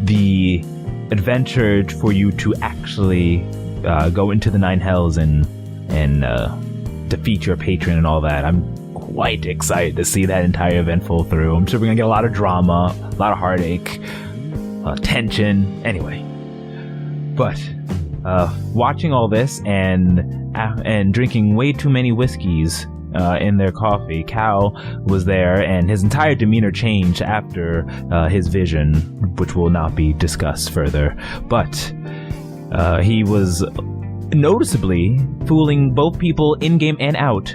Speaker 1: the adventure for you to actually go into the Nine Hells and defeat your patron and all that. I'm quite excited to see that entire event fall through. I'm sure we're gonna get a lot of drama, a lot of heartache, tension. Anyway, but watching all this and drinking way too many whiskeys in their coffee, Cal was there, and his entire demeanor changed after his vision, which will not be discussed further. But he was noticeably fooling both people in-game and out,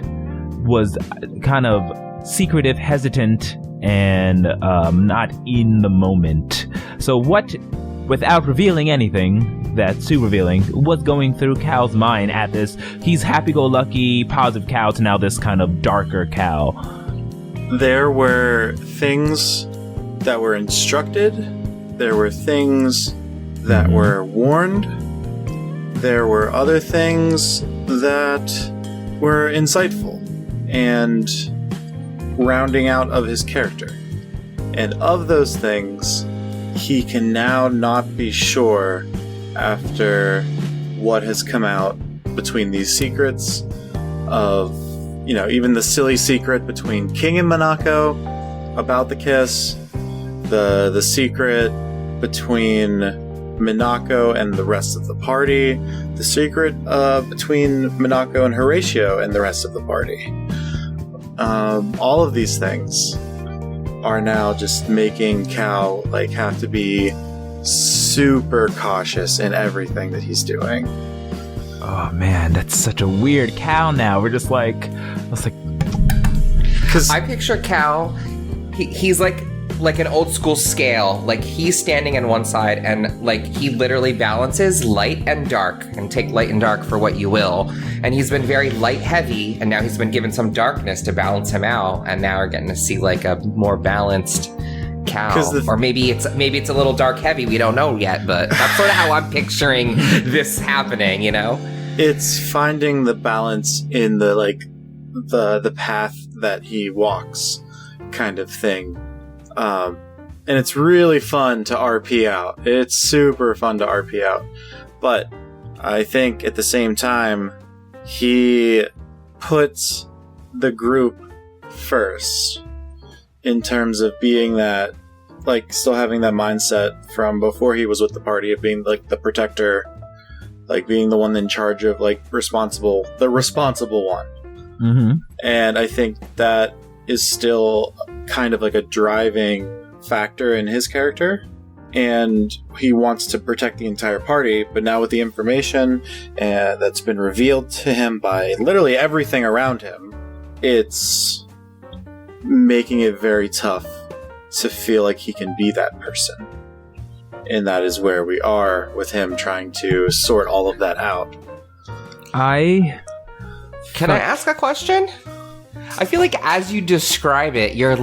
Speaker 1: was kind of secretive, hesitant, and not in the moment. So what, without revealing anything that's too revealing, what's going through Cal's mind at this? He's happy-go-lucky, positive Cal to now this kind of darker Cal.
Speaker 2: There were things that were instructed. There were things that were warned. There were other things that were insightful and rounding out of his character. And of those things, he can now not be sure after what has come out between these secrets of, even the silly secret between King and Minako about the kiss, the secret between Minako and the rest of the party, the secret between Minako and Horatio and the rest of the party. All of these things are now just making Cal have to be super cautious in everything that he's doing.
Speaker 1: Oh man, that's such a weird Cal now. We're just like,
Speaker 3: because I picture Cal, he's like an old school scale. Like he's standing on one side and he literally balances light and dark, and take light and dark for what you will. And he's been very light heavy, and now he's been given some darkness to balance him out. And now we're getting to see a more balanced Cal, or maybe it's a little dark heavy. We don't know yet, but that's sort of how I'm picturing this happening.
Speaker 2: It's finding the balance in the path that he walks, kind of thing. And it's really fun to RP out. It's super fun to RP out. But I think at the same time, he puts the group first in terms of being that, still having that mindset from before he was with the party of being the protector, being the one in charge of the responsible one.
Speaker 1: Mm-hmm.
Speaker 2: And I think that is still kind of a driving factor in his character, and he wants to protect the entire party. But now with the information that's been revealed to him by literally everything around him, it's making it very tough to feel like he can be that person. And that is where we are with him trying to sort all of that out.
Speaker 3: Can I ask a question? I feel like as you describe it, you're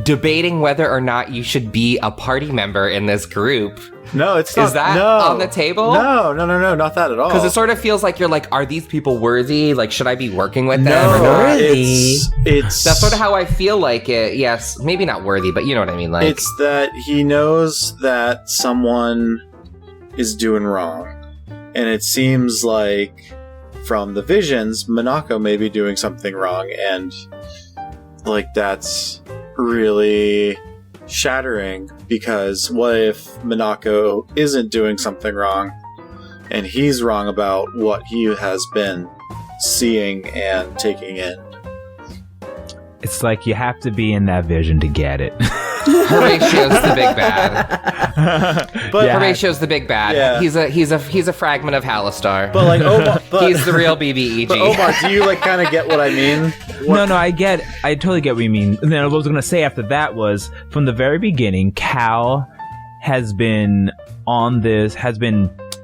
Speaker 3: debating whether or not you should be a party member in this group.
Speaker 2: No, it's not.
Speaker 3: Is that on the table?
Speaker 2: No, not that at all.
Speaker 3: Because it sort of feels like you're are these people worthy? Should I be working with them
Speaker 2: no,
Speaker 3: or not?
Speaker 2: It's
Speaker 3: that's sort of how I feel like it. Yes, maybe not worthy, but you know what I mean.
Speaker 2: It's that he knows that someone is doing wrong. And it seems like from the visions, Minako may be doing something wrong, and that's really shattering, because what if Minako isn't doing something wrong and he's wrong about what he has been seeing and taking in?
Speaker 1: It's you have to be in that vision to get it.
Speaker 3: Horatio's the big bad.
Speaker 2: But
Speaker 3: Horatio's the big bad.
Speaker 2: Yeah.
Speaker 3: He's a fragment of Halistar.
Speaker 2: But Omar,
Speaker 3: he's the real BBEG.
Speaker 2: But Omar, do you kind of get what I mean?
Speaker 1: No, I totally get what you mean. And then what I was going to say after that was, from the very beginning, Cal has been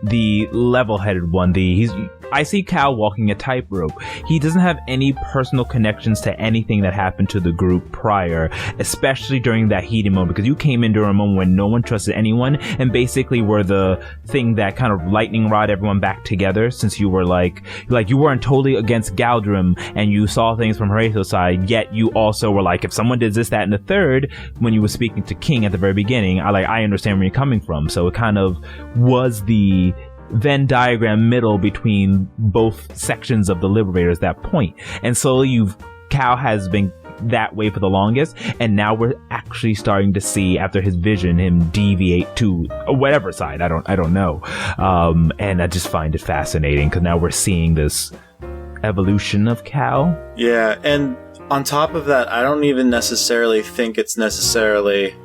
Speaker 1: the level-headed one. I see Cal walking a tightrope. He doesn't have any personal connections to anything that happened to the group prior, especially during that heated moment, because you came in during a moment when no one trusted anyone, and basically were the thing that kind of lightning rod everyone back together, since you were you weren't totally against Galdrim, and you saw things from Horatio's side, yet you also were if someone did this, that, and the third, when you were speaking to King at the very beginning, I understand where you're coming from. So it kind of was the Venn diagram middle between both sections of the Liberators at that point. And so Cal has been that way for the longest, and now we're actually starting to see, after his vision, him deviate to whatever side. I don't know. And I just find it fascinating, because now we're seeing this evolution of Cal.
Speaker 2: Yeah, and on top of that, I don't even necessarily think it's necessarily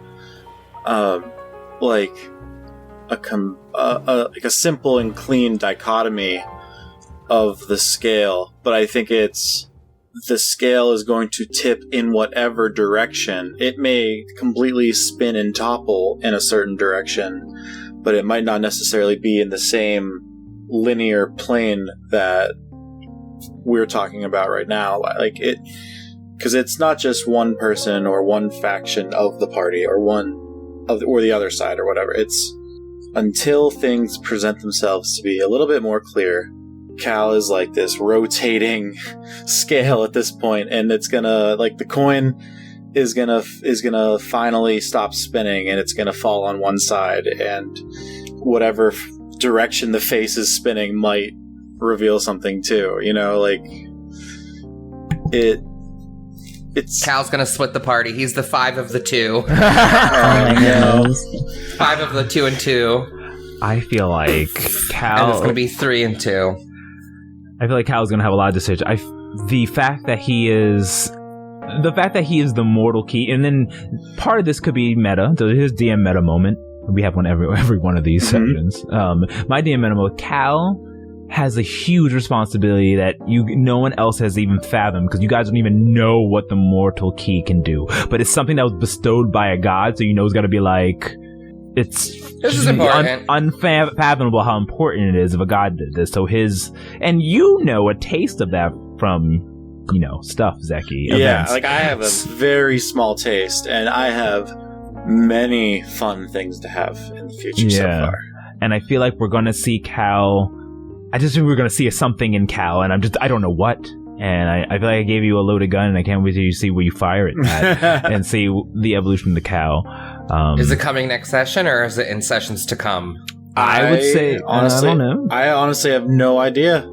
Speaker 2: a simple and clean dichotomy of the scale, but I think it's the scale is going to tip in whatever direction. It may completely spin and topple in a certain direction, but it might not necessarily be in the same linear plane that we're talking about right now. because it's not just one person or one faction of the party or or the other side or whatever. It's until things present themselves to be a little bit more clear. Cal is like this rotating scale at this point, and it's gonna, like, the coin is gonna finally stop spinning, and it's gonna fall on one side, and whatever direction the face is spinning might reveal something too. You know, like it's
Speaker 3: Cal's gonna split the party. He's the 5 of the 2.
Speaker 2: no.
Speaker 3: 5 of the 2 and 2.
Speaker 1: I feel like Cal.
Speaker 3: And it's gonna be 3 and 2.
Speaker 1: I feel like Cal's gonna have a lot of decisions. The fact that he is the mortal key, and then part of this could be meta. So his DM meta moment. We have one every one of these sessions. My DM meta moment. Cal has a huge responsibility that no one else has even fathomed, because you guys don't even know what the mortal key can do. But it's something that was bestowed by a god, so it's got to be like, this is important. Unfathomable how important it is if a god did this. So and a taste of that from stuff, Zeki.
Speaker 2: Yeah,
Speaker 1: events.
Speaker 2: like I have a very small taste, and I have many fun things to have in the future so far.
Speaker 1: And I feel like we're gonna see Cal. I just think we're going to see something in Cal, and I don't know what. And I feel like I gave you a loaded gun, and I can't wait till you see where you fire it at and see the evolution of the Cal.
Speaker 3: Is it coming next session, or is it in sessions to come?
Speaker 1: I would say, honestly, I don't know.
Speaker 2: I honestly have no idea.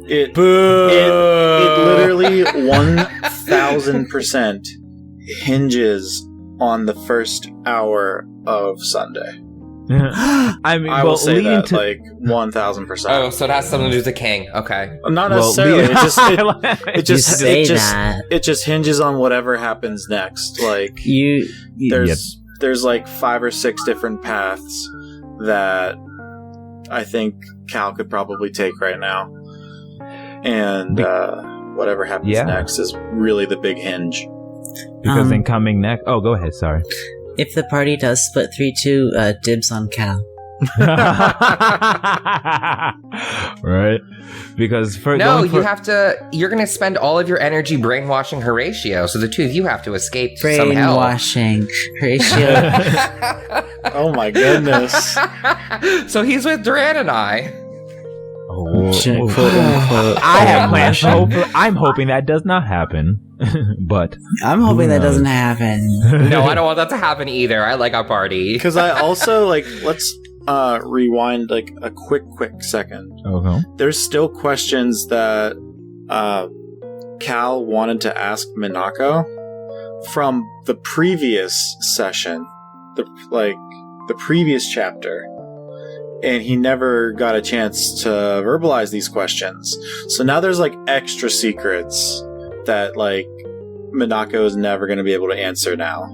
Speaker 2: It literally 1,000% hinges on the first hour of Sunday.
Speaker 1: I mean,
Speaker 2: I will say that, like, 1,000%.
Speaker 3: Oh, so it has something to do with the king. Okay.
Speaker 2: Not necessarily. It just hinges on whatever happens next. Like, there's like 5 or 6 different paths that I think Cal could probably take right now, and whatever happens next is really the big hinge.
Speaker 1: Because then coming next. Oh, go ahead. Sorry.
Speaker 5: If the party does split 3-2, dibs on Cal.
Speaker 1: Right? Because you're going to spend all of your energy brainwashing Horatio, so the two of you have to escape somehow.
Speaker 5: Brainwashing Horatio.
Speaker 2: Oh my goodness.
Speaker 3: So he's with Duran and I.
Speaker 1: I have plans. I'm hoping that does not happen. But
Speaker 5: I'm hoping that doesn't happen.
Speaker 3: No, I don't want that to happen either. I like our party.
Speaker 2: Because I also, let's rewind a quick second.
Speaker 1: Okay.
Speaker 2: There's still questions that Cal wanted to ask Minako from the previous session, the previous chapter. And he never got a chance to verbalize these questions. So now there's extra secrets that Minako is never going to be able to answer now.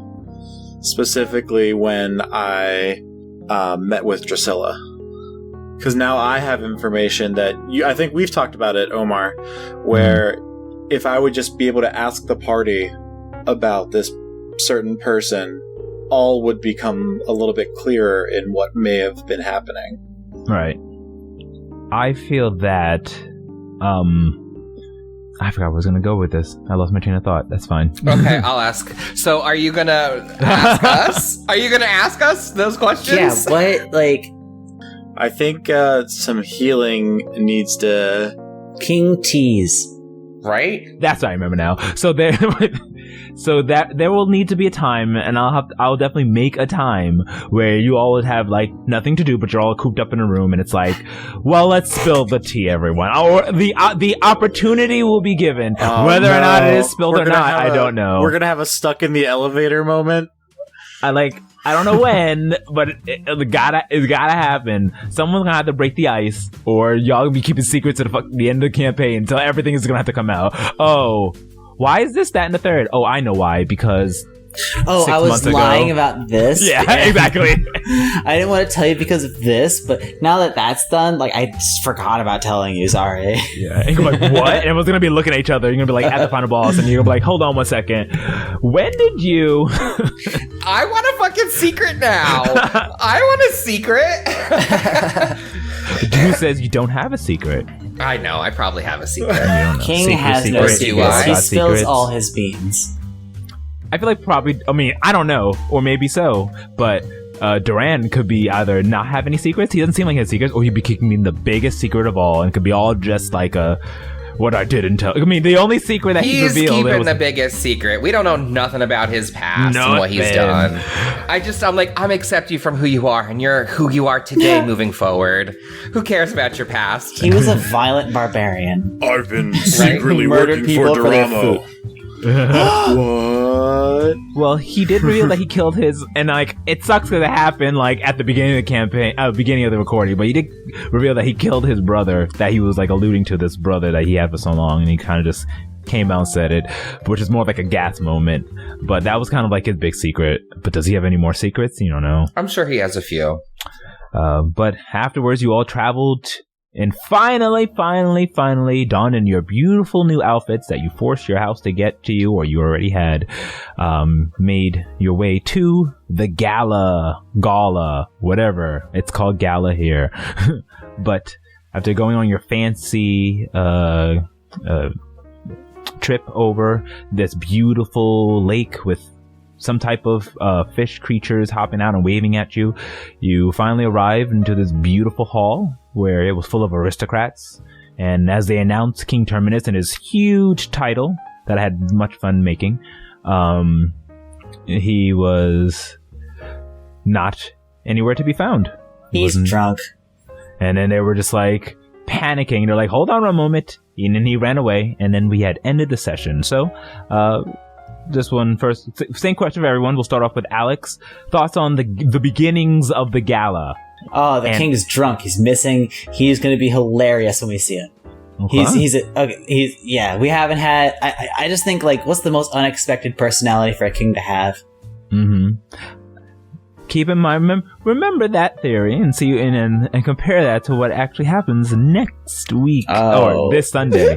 Speaker 2: Specifically when I met with Drusilla. Because now I have information that I think we've talked about it, Omar, where if I would just be able to ask the party about this certain person, all would become a little bit clearer in what may have been happening.
Speaker 1: Right. I feel that I forgot where I was going to go with this. I lost my train of thought. That's fine.
Speaker 3: Okay, I'll ask. So are you going to ask us? Are you going to ask us those questions?
Speaker 5: Yeah, what?
Speaker 2: I think some healing needs to...
Speaker 5: King Tease.
Speaker 3: Right?
Speaker 1: That's what I remember now. So there will need to be a time, and I'll definitely make a time where you all would have nothing to do, but you're all cooped up in a room, and it's well, let's spill the tea, everyone. Or the opportunity will be given, whether or not it is spilled or not. I don't know.
Speaker 2: We're gonna have a stuck in the elevator moment.
Speaker 1: I don't know when, but it's gotta happen. Someone's gonna have to break the ice, or y'all gonna be keeping secrets to the end of the campaign until everything is gonna have to come out. Oh, why is this, that, and the third? Oh, I know why. Because
Speaker 5: I was lying about this.
Speaker 1: Yeah, exactly.
Speaker 5: I didn't want to tell you because of this, but now that that's done, I just forgot about telling you. Sorry.
Speaker 1: Yeah, and you're what? And everyone's gonna be looking at each other. You're gonna be at the final boss, and you're gonna be hold on one second. When did you?
Speaker 3: I want a fucking secret now. I want a secret.
Speaker 1: Who says you don't have a secret?
Speaker 3: I know. I probably have a secret.
Speaker 1: You don't know.
Speaker 5: King has no secrets. He
Speaker 1: Got
Speaker 5: spills
Speaker 1: secrets.
Speaker 5: all his beans.
Speaker 1: I feel like probably. I mean, I don't know, or maybe so, but. Duran could be either not have any secrets, he doesn't seem like he has secrets, or he'd be keeping the biggest secret of all, and could be all just like what I didn't tell. I mean, the only secret that he's revealed.
Speaker 3: He's keeping the biggest secret. We don't know nothing about his past and what he's done. I'm accept you from who you are, and you're who you are today moving forward. Who cares about your past?
Speaker 5: He was a violent barbarian.
Speaker 2: I've been secretly
Speaker 5: Murdered
Speaker 2: working for
Speaker 5: people for their
Speaker 2: Doramo. What?
Speaker 1: Well, he did reveal that he killed his, and like it sucks because it happened like at the beginning of the campaign, beginning of the recording. But he did reveal that he killed his brother. That he was like alluding to this brother that he had for so long, and he kind of just came out and said it, which is more like a gas moment. But that was kind of like his big secret. But does he have any more secrets? You don't know.
Speaker 3: I'm sure he has a few.
Speaker 1: But afterwards, you all traveled. And finally, donned in your beautiful new outfits that you forced your house to get to you, or you already had, made your way to the gala, whatever. It's called gala here. But after going on your fancy trip over this beautiful lake with some type of fish creatures hopping out and waving at you, you finally arrived into this beautiful hall where it was full of aristocrats. And as they announced King Terminus and his huge title that I had much fun making, he was not anywhere to be found.
Speaker 5: He's drunk.
Speaker 1: And then they were just like panicking. They're like, hold on a moment. And then he ran away, and then we had ended the session. So, this one first, same question for everyone. We'll start off with Alex. Thoughts on the beginnings of the gala?
Speaker 5: Oh, the king's drunk. He's missing. He's going to be hilarious when we see him.
Speaker 1: Okay.
Speaker 5: We haven't had. I just think like, what's the most unexpected personality for a king to have?
Speaker 1: Mm-hmm. Keep in mind, remember that theory, and see, and compare that to what actually happens next week or this Sunday.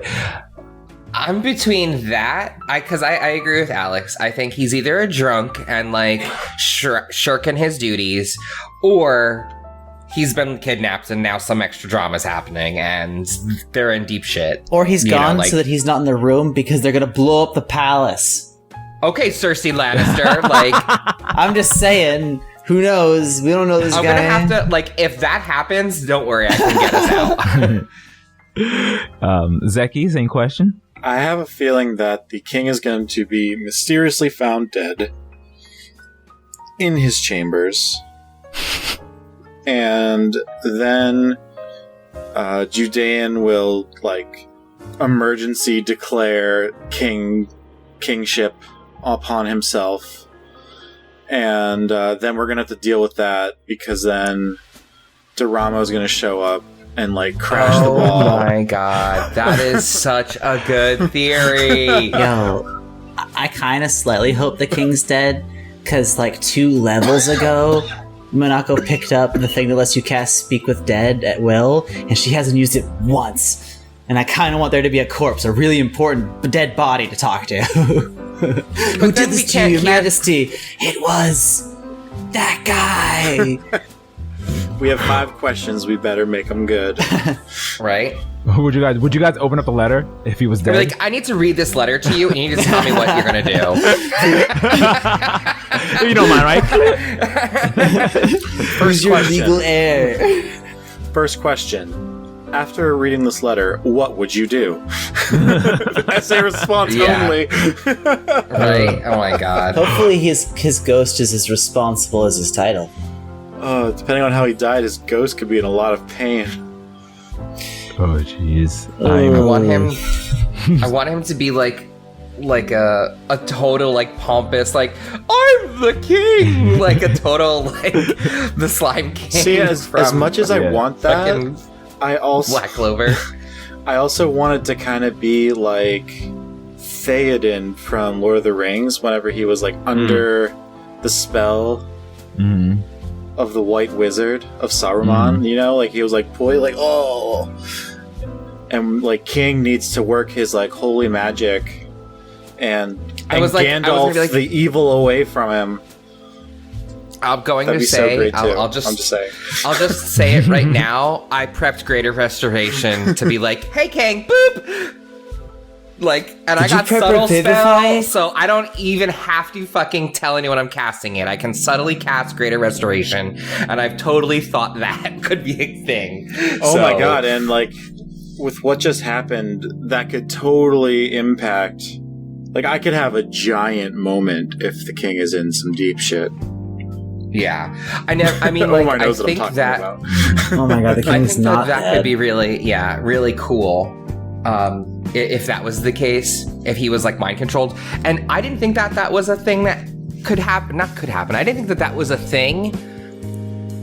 Speaker 3: I'm between that, because I agree with Alex. I think he's either a drunk and like shirking his duties, or he's been kidnapped and now some extra drama's happening and they're in deep shit.
Speaker 5: Or he's gone so that he's not in the room because they're gonna blow up the palace.
Speaker 3: Okay, Cersei Lannister, like...
Speaker 5: I'm just saying, who knows? We don't know this guy.
Speaker 3: I'm gonna have to, like, if that happens, don't worry, I can get us out.
Speaker 1: Zeki, same question?
Speaker 2: I have a feeling that the king is going to be mysteriously found dead in his chambers. And then Judean will, like, emergency declare kingship upon himself. And then we're going to have to deal with that, because then Doramo is going to show up and, like, crash the wall.
Speaker 3: Oh my god, that is such a good theory.
Speaker 5: Yo, I kind of slightly hope the king's dead, because, like, 2 levels ago... Monako picked up the thing that lets you cast Speak with Dead at will, and she hasn't used it once. And I kind of want there to be a corpse, a really important dead body to talk to. Who did this to you, Your Majesty? It was that guy.
Speaker 2: We have 5 questions. We better make them good.
Speaker 3: Right?
Speaker 1: Would you guys open up the letter if he was dead?
Speaker 3: Like, I need to read this letter to you, and you just tell me what you're gonna do.
Speaker 1: If you don't mind, right?
Speaker 2: First
Speaker 5: your
Speaker 2: question.
Speaker 5: legal heir.
Speaker 2: First question. After reading this letter, what would you do? Essay response only.
Speaker 3: Right? Oh my god.
Speaker 5: Hopefully his ghost is as responsible as his title.
Speaker 2: Depending on how he died, his ghost could be in a lot of pain.
Speaker 1: Oh, jeez.
Speaker 3: I want him to be like a total, like, pompous, like, I'm the king, like a total, like, the slime king.
Speaker 2: See, as much as I want that, I also
Speaker 3: Black Clover.
Speaker 2: I also wanted to kind of be like Theoden from Lord of the Rings, whenever he was like under the spell of the White Wizard of Saruman. You know, like he was like and like King needs to work his like holy magic and Gandalf the evil away from him.
Speaker 3: I'm going
Speaker 2: That'd
Speaker 3: to
Speaker 2: be
Speaker 3: say,
Speaker 2: so great, too.
Speaker 3: I'm just
Speaker 2: saying.
Speaker 3: I'll just say it right now. I prepped Greater Restoration to be like, hey, King, boop! Like, and I got subtle spell, so I don't even have to fucking tell anyone I'm casting it. I can subtly cast Greater Restoration, and I've totally thought that could be a thing.
Speaker 2: Oh my god, and like, with what just happened, that could totally impact... Like, I could have a giant moment if the king is in some deep shit.
Speaker 3: Yeah. I mean, like,
Speaker 2: Omar knows
Speaker 3: I
Speaker 2: what I'm
Speaker 3: think
Speaker 2: talking
Speaker 3: that...
Speaker 2: about.
Speaker 5: Oh my god, the
Speaker 3: I
Speaker 5: king's
Speaker 3: think
Speaker 5: not
Speaker 3: that
Speaker 5: dead.
Speaker 3: could be really cool. If that was the case, if he was like mind controlled. And I didn't think that was a thing that could happen. Not could happen. I didn't think that was a thing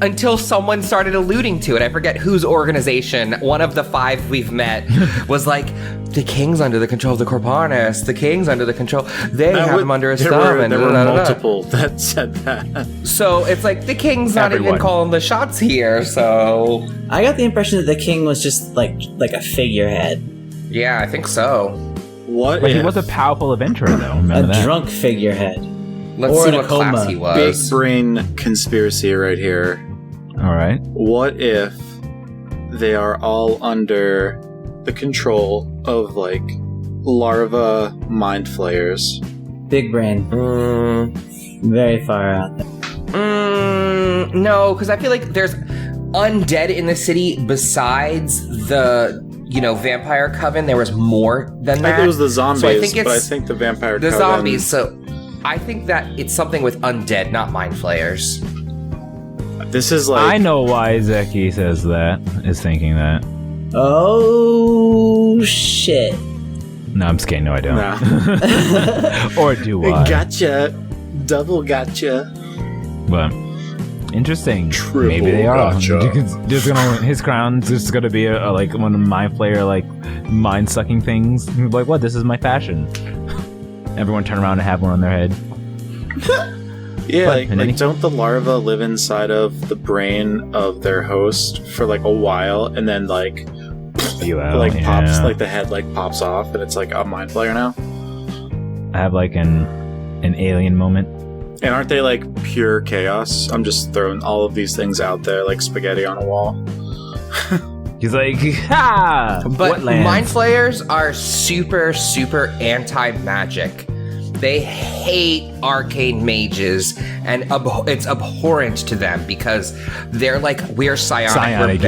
Speaker 3: until someone started alluding to it. I forget whose organization, one of the 5 we've met, was like, the king's under the control of the Corpanis. The king's under the control. They have him under his thumb.
Speaker 2: There were multiple that said that.
Speaker 3: So it's like, the king's not even calling the shots here, so...
Speaker 5: I got the impression that the king was just like a figurehead.
Speaker 3: Yeah, I think so.
Speaker 2: What
Speaker 1: But
Speaker 2: if
Speaker 1: he was a powerful adventurer, though.
Speaker 5: A
Speaker 1: Remember that?
Speaker 5: drunk figurehead.
Speaker 3: Let's
Speaker 5: Or
Speaker 3: see
Speaker 5: in a
Speaker 3: what class
Speaker 5: coma.
Speaker 3: he was.
Speaker 2: big brain conspiracy right here?
Speaker 1: All right.
Speaker 2: What if they are all under the control of, like, larva mind flayers?
Speaker 5: Big brain. Very far out there.
Speaker 3: No, because I feel like there's undead in the city besides the, vampire coven. There was more than that.
Speaker 2: I think it was the zombies,
Speaker 3: So I think
Speaker 2: but I
Speaker 3: it's
Speaker 2: think the vampire
Speaker 3: the
Speaker 2: coven...
Speaker 3: zombies. So I think that it's something with undead, not mind flayers.
Speaker 2: This is like...
Speaker 1: I know why Zeki is thinking that.
Speaker 5: Oh shit.
Speaker 1: No, I'm just kidding. No, I don't.
Speaker 2: Nah.
Speaker 1: Or do I?
Speaker 2: Gotcha. Double gotcha.
Speaker 1: But interesting.
Speaker 2: Triple
Speaker 1: Maybe they are.
Speaker 2: gotcha.
Speaker 1: Just gonna his crown's just gonna be a like one of mind flayer like mind sucking things. He'll be like, what? This is my fashion. Everyone turn around and have one on their head.
Speaker 2: Yeah,
Speaker 1: But,
Speaker 2: like don't the larva live inside of the brain of their host for like a while, and then like pops, like the head like pops off, and it's like a mind flayer now?
Speaker 1: I have like an alien moment.
Speaker 2: And aren't they like pure chaos? I'm just throwing all of these things out there like spaghetti on a wall.
Speaker 1: He's like, ha!
Speaker 3: But
Speaker 1: Wetlands.
Speaker 3: mind flayers are super, super anti-magic. They hate arcane mages, and it's abhorrent to them because they're like, we're psionic,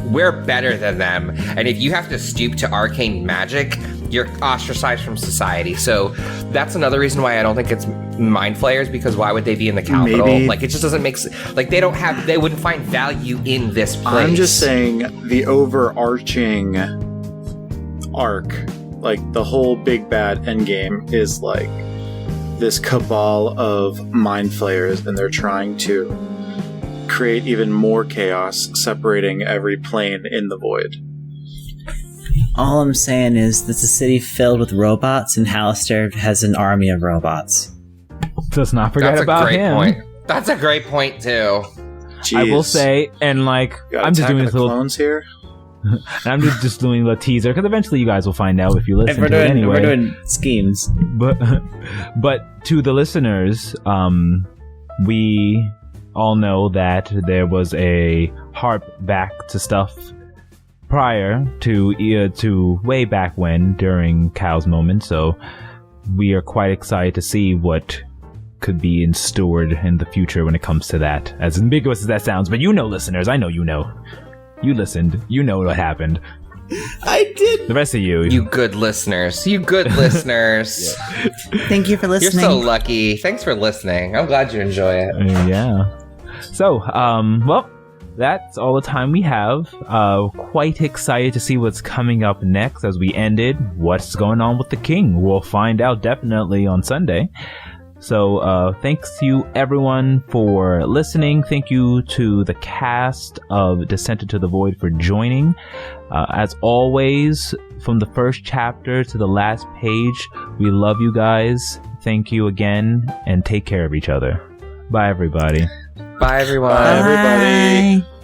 Speaker 3: we're better than them. And if you have to stoop to arcane magic, you're ostracized from society. So that's another reason why I don't think it's mind flayers, because why would they be in the capital?
Speaker 2: Maybe.
Speaker 3: Like, it just doesn't make like they wouldn't find value in this place.
Speaker 2: I'm just saying the overarching arc, like the whole big bad endgame, is like this cabal of mind flayers, and they're trying to create even more chaos, separating every plane in the void.
Speaker 5: All I'm saying is that's a city filled with robots, and Hallister has an army of robots.
Speaker 1: Let's not forget
Speaker 3: That's
Speaker 1: about
Speaker 3: a great
Speaker 1: him.
Speaker 3: point. That's a great point too.
Speaker 2: Jeez.
Speaker 1: I will say, and like, I'm just doing this little
Speaker 2: clones here.
Speaker 1: and I'm just doing a teaser because eventually you guys will find out if you listen to it anyway.
Speaker 5: We're doing schemes.
Speaker 1: But to the listeners, we all know that there was a harp back to stuff prior to way back when during Cal's moment. So we are quite excited to see what could be in stored in the future when it comes to that. As ambiguous as that sounds, but listeners, I know you know. You listened. You know what happened.
Speaker 5: I did.
Speaker 1: The rest of you.
Speaker 3: You good listeners. You good listeners.
Speaker 5: Thank you for
Speaker 3: You're
Speaker 5: listening.
Speaker 3: so lucky. Thanks for listening. I'm glad you enjoy it.
Speaker 1: Yeah. So, well, that's all the time we have. Quite excited to see what's coming up next as we ended. What's going on with the king? We'll find out definitely on Sunday. So, thanks to you everyone for listening. Thank you to the cast of Descent into the Void for joining. As always, from the first chapter to the last page, we love you guys. Thank you again, and take care of each other. Bye, everybody.
Speaker 3: Bye, everyone.
Speaker 2: Bye, everybody.
Speaker 5: Bye.